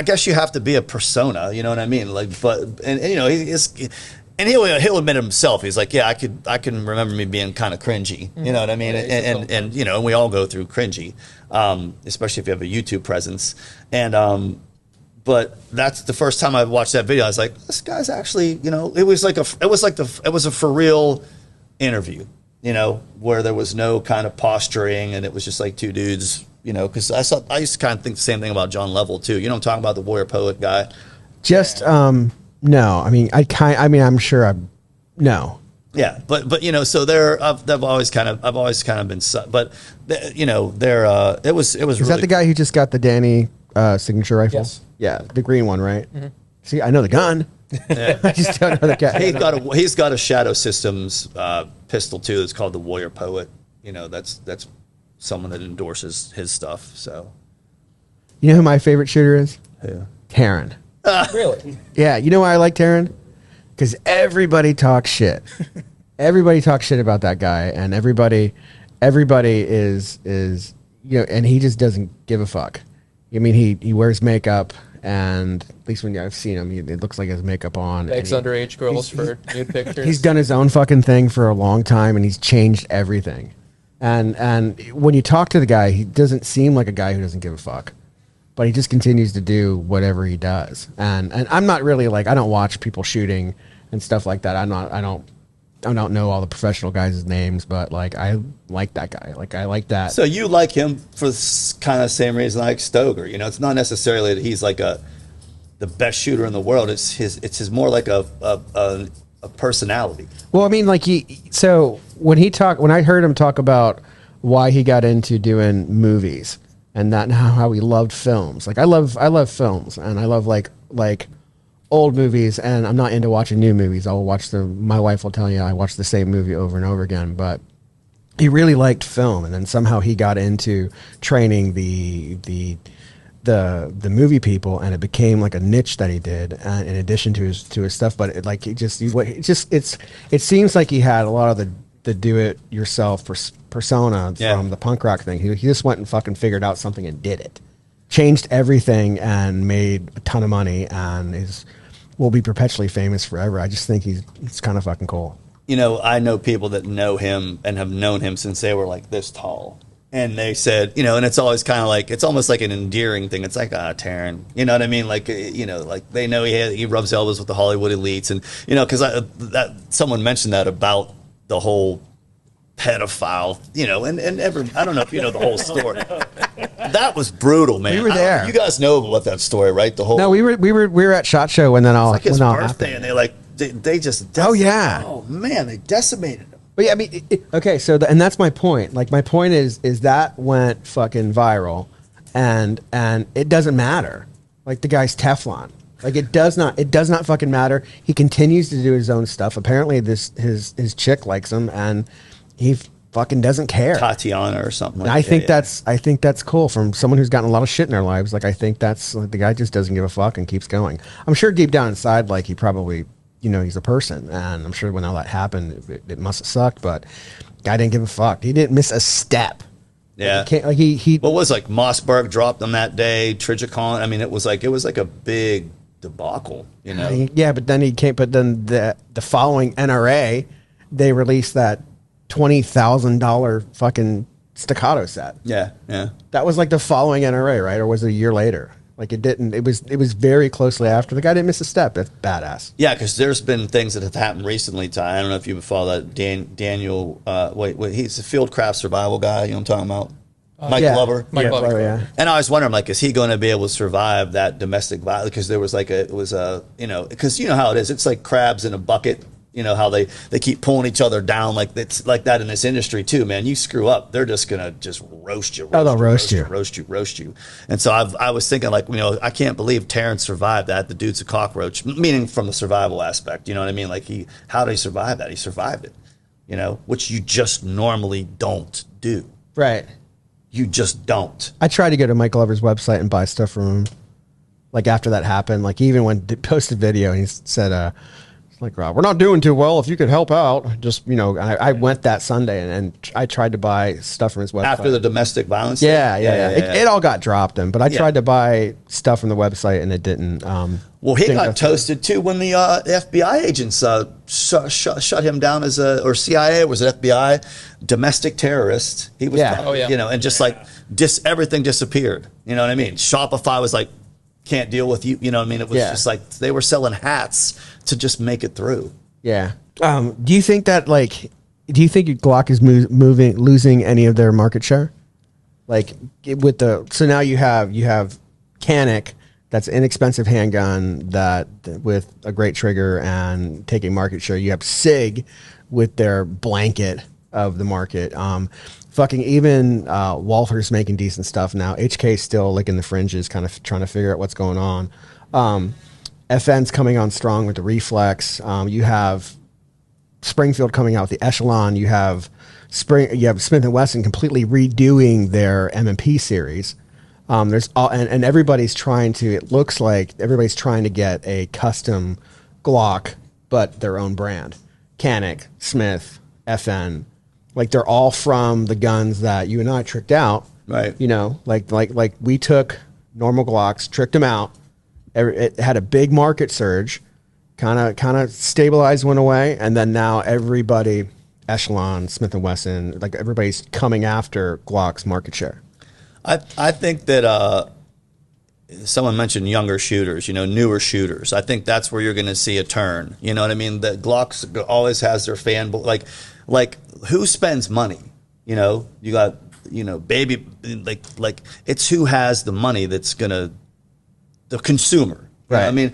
guess you have to be a persona, you know what I mean? Like, he'll admit himself. He's like, yeah, I can remember me being kind of cringy, you know what I mean? And we all go through cringy, especially if you have a YouTube presence. And but that's the first time I watched that video. I was like, this guy's actually, it was a for real interview, where there was no kind of posturing, and it was just like two dudes, because I used to kind of think the same thing about John Lovell too. I'm talking about the Warrior Poet guy. Just no. I mean, I'm sure no. Yeah, but so I've always kind of been, but it was Is really, that the guy who just got the Danny signature rifle? Yes. Yeah, the green one, right? Mm-hmm. See, I know the gun. I just don't know the guy. He's got a Shadow Systems pistol too. That's called the Warrior Poet. That's someone that endorses his stuff. So, you know who my favorite shooter is? Who? Taryn. Really? Yeah, you know why I like Taryn? Because everybody talks shit. Everybody talks shit about that guy, and everybody is and he just doesn't give a fuck. I mean, he wears makeup, and at least when I've seen him, it looks like he has makeup on. Begs underage girls for nude pictures. He's done his own fucking thing for a long time, and he's changed everything. And when you talk to the guy, he doesn't seem like a guy who doesn't give a fuck, but he just continues to do whatever he does. And I'm not really like, I don't watch people shooting and stuff like that. I don't know all the professional guys' names, but like I like that guy. Like I like that. So you like him for kind of the same reason I like Stoker. It's not necessarily that he's like the best shooter in the world. It's his more like a personality. Well, I mean, like when I heard him talk about why he got into doing movies and that how he loved films. Like I love films, and I love like old movies, and I'm not into watching new movies. I'll watch my wife will tell you I watch the same movie over and over again, but he really liked film, and then somehow he got into training the movie people, and it became like a niche that he did in addition to his stuff. But it seems like he had a lot of the do it yourself persona from the punk rock thing. He just went and fucking figured out something and did it, changed everything, and made a ton of money, and will be perpetually famous forever. I just think he's kind of fucking cool. I know people that know him and have known him since they were like this tall. And they said, and it's always kind of like, it's almost like an endearing thing. It's like, Taryn, you know what I mean? Like, like they know he rubs elbows with the Hollywood elites. And, because someone mentioned that about the whole pedophile, you know, and I don't know if you know the whole story. That was brutal, man. We were there. You guys know about that story, right? The whole No, we were at SHOT Show when that all like his when all birthday, happened. and they just Oh, yeah. oh man, they decimated him. But yeah, I mean, okay, so and that's my point. Like, my point is that went fucking viral, and it doesn't matter. Like, the guy's Teflon. Like, it does not fucking matter. He continues to do his own stuff. Apparently, his chick likes him, and he fucking doesn't care. Tatiana or something. And I think that's cool from someone who's gotten a lot of shit in their lives. Like, I think that's like, the guy just doesn't give a fuck and keeps going. I'm sure deep down inside, like, he probably, you know, he's a person, and I'm sure when all that happened, it must have sucked. But guy didn't give a fuck. He didn't miss a step. Yeah. Like, he What was like Mossberg dropped him that day, Trijicon. I mean, it was like a big debacle, you know. Yeah, but then he came. But then the following NRA, they released that $20,000 fucking staccato set. Yeah, yeah. That was like the following NRA, right? Or was it a year later? Like, it didn't. It was very closely after. The guy didn't miss a step. That's badass. Yeah, because there's been things that have happened recently. I don't know if you follow that. Daniel, wait, he's a Fieldcraft survival guy. You know what I'm talking about? Mike Yeah. Glover. Mike Yeah, Glover. yeah. And I was wondering, like, is he going to be able to survive that domestic violence? Because there was like you know, because you know how it is. It's like crabs in a bucket. You know how they keep pulling each other down, like it's like that in this industry too, man. You screw up, they're just gonna just roast you. They'll roast you. And so I was thinking, like, you know, I can't believe Terrence survived that. The dude's a cockroach, meaning from the survival aspect. You know what I mean? Like, how did he survive that? He survived it. You know, which you just normally don't do. Right. You just don't. I tried to go to Mike Glover's website and buy stuff from him. Like, after that happened, like, even when he posted a video, he said, like, Rob, we're not doing too well. If you could help out, just, you know, I went that Sunday and I tried to buy stuff from his website. After the domestic violence? Yeah. It all got dropped in, but I Yeah. tried to buy stuff from the website and it didn't. Well, he didn't got go through. toasted too when the FBI agents shut him down as or CIA, was it FBI, domestic terrorist. He was, Yeah. Oh, yeah. you know, and just like everything disappeared. You know what I mean? Shopify was like, can't deal with you. You know what I mean? It was Yeah. just like they were selling hats to just make it through. Yeah. Do you think that, like, do you think Glock is losing any of their market share? Like, so now you have Canic, that's an inexpensive handgun that with a great trigger and taking market share. You have SIG with their blanket of the market. Fucking even Walther's making decent stuff now. HK's still licking the fringes, kind of trying to figure out what's going on. FN's coming on strong with the Reflex. You have Springfield coming out with the Echelon. You have Smith & Wesson completely redoing their M&P series. There's and everybody's trying to. It looks like everybody's trying to get a custom Glock, but their own brand. Canic, Smith, FN, like they're all from the guns that you and I tricked out. Right. You know, like we took normal Glocks, tricked them out. It had a big market surge, kind of stabilized, went away, and then now everybody, Echelon, Smith & Wesson, like everybody's coming after Glock's market share. I think that someone mentioned younger shooters, you know, newer shooters. I think that's where you're going to see a turn. You know what I mean? The Glocks always has their fan, like who spends money? You know, you got, you know, baby, like it's who has the money that's going to, the consumer. Right. I mean,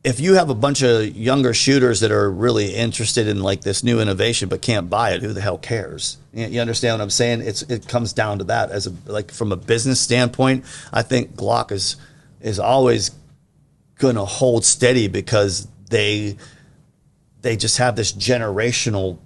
if you have a bunch of younger shooters that are really interested in like this new innovation but can't buy it, who the hell cares? You understand what I'm saying? It comes down to that. As from a business standpoint, I think Glock is always going to hold steady because they just have this generational.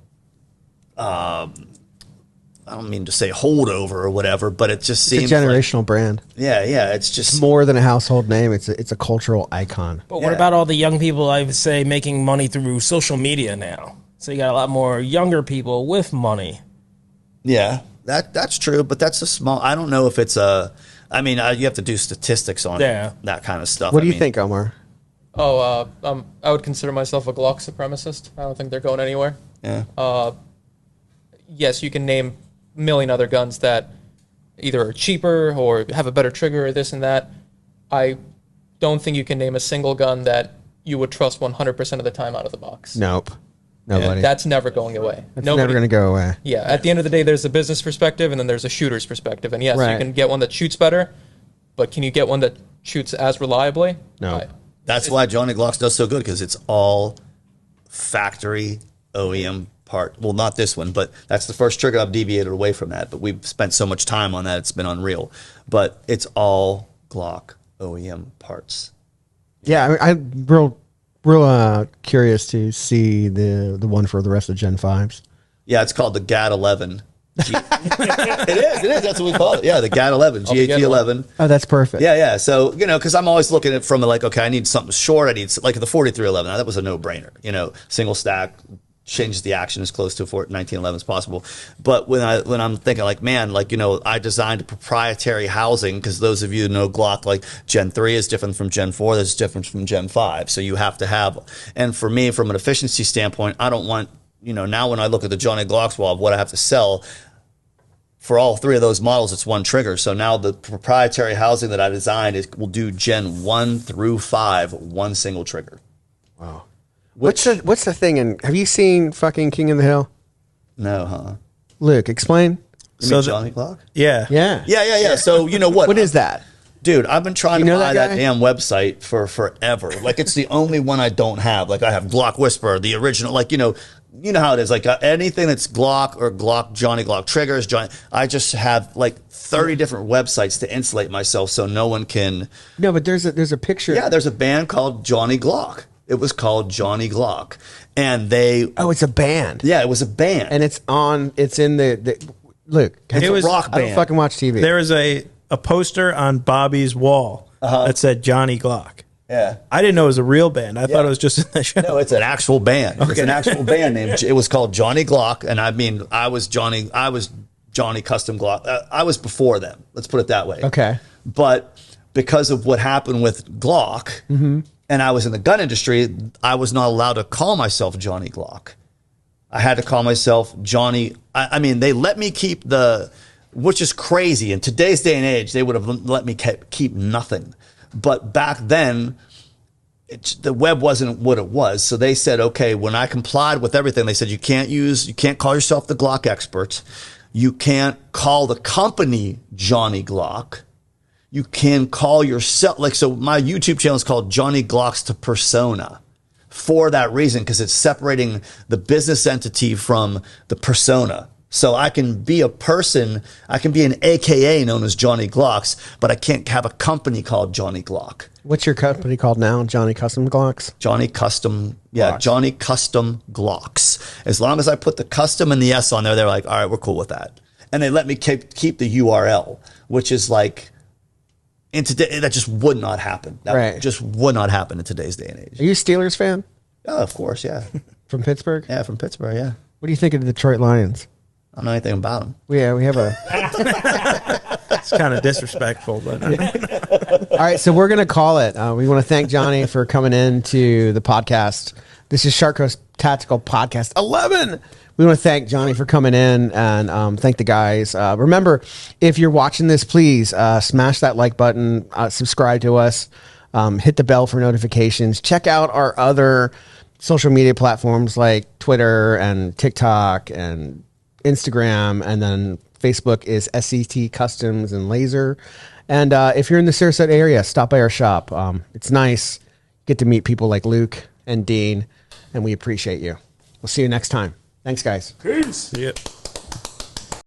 I don't mean to say holdover or whatever, but it just seems It's a generational brand. Yeah, it's just More than a household name, it's a cultural icon. But what Yeah. about all the young people, I would say, making money through social media now? So you got a lot more younger people with money. Yeah, that's true, but that's a small. I don't know if it's a. I mean, you have to do statistics on that kind of stuff. What do you think, Omar? I would consider myself a Glock supremacist. I don't think they're going anywhere. Yeah. Yes, you can name a million other guns that either are cheaper or have a better trigger or this and that. I don't think you can name a single gun that you would trust 100% of the time out of the box. Nope. Nobody. That's never going away. It's never going to go away. Yeah, at the end of the day, there's a business perspective and then there's a shooter's perspective. And yes, Right. you can get one that shoots better, but can you get one that shoots as reliably? No. That's why Johnny Glock does so good, because it's all factory OEM part. Well, not this one, but that's the first trigger I've deviated away from that. But we've spent so much time on that, it's been unreal. But it's all Glock OEM parts. Yeah, I'm real curious to see the one for the rest of Gen 5s. Yeah, it's called the GAT 11. It is. That's what we call it. Yeah, the GAT 11, GAT 11. Oh, that's perfect. Yeah. So, because I'm always looking at it from like, okay, I need something short. I need, like the 4311. Now, that was a no-brainer. Single stack, changes the action as close to 1911 as possible. But when I'm thinking like, man, like, I designed a proprietary housing, because those of you who know Glock, like Gen 3 is different from Gen 4, that's different from Gen 5. So you have to have, and for me, from an efficiency standpoint, I don't want, now when I look at the Johnny Glocks wall of what I have to sell, for all three of those models, it's one trigger. So now the proprietary housing that I designed will do Gen 1 through 5, one single trigger. Wow. What's the thing? And have you seen fucking King of the Hill? No, huh? Luke, explain. You mean Johnny Glock? Yeah. Yeah. So you know what? What is that? Dude, I've been trying to buy that that damn website for forever. Like, it's the only one I don't have. Like, I have Glock Whisperer, the original. Like, you know how it is. Like, anything that's Glock or Glock, Johnny Glock triggers, I just have like 30 different websites to insulate myself so no one can. No, but there's a picture. Yeah, there's a band called Johnny Glock. It was called Johnny Glock, and they. Oh, it's a band. Yeah, it was a band, and it's in the look. It's a rock band. I don't fucking watch TV. There was a poster on Bobby's wall that said Johnny Glock. Yeah, I didn't know it was a real band. I thought it was just in the show. No, it's an actual band. Okay. It's an actual band name. It was called Johnny Glock, and I mean, I was Johnny Custom Glock. I was before them. Let's put it that way. Okay, but because of what happened with Glock, and I was in the gun industry, I was not allowed to call myself Johnny Glock. I had to call myself Johnny. I mean, they let me keep which is crazy. In today's day and age, they would have let me keep nothing. But back then, the web wasn't what it was. So they said, okay, when I complied with everything, they said, you can't call yourself the Glock expert. You can't call the company Johnny Glock. You can call yourself, so my YouTube channel is called Johnny Glocks to Persona for that reason, because it's separating the business entity from the persona. So I can be a person, I can be an AKA known as Johnny Glocks, but I can't have a company called Johnny Glock. What's your company called now? Johnny Custom Glocks? Johnny Custom Glocks. As long as I put the custom and the S on there, they're like, all right, we're cool with that. And they let me keep the URL, which is like, in today, that just would not happen. That just would not happen in today's day and age. Are you a Steelers fan? Oh, of course, yeah. From Pittsburgh? Yeah, from Pittsburgh, yeah. What do you think of the Detroit Lions? I don't know anything about them. Yeah, we have a... It's kind of disrespectful, but... All right, so we're going to call it. We want to thank Johnny for coming into the podcast. This is Shark Coast Tactical Podcast 11. We want to thank Johnny for coming in and thank the guys. Remember, if you're watching this, please smash that like button, subscribe to us, hit the bell for notifications. Check out our other social media platforms like Twitter and TikTok and Instagram, and then Facebook is SCT Customs and Laser. And if you're in the Sarasota area, stop by our shop. It's nice. Get to meet people like Luke and Dean, and we appreciate you. We'll see you next time. Thanks, guys. Peace. Yeah.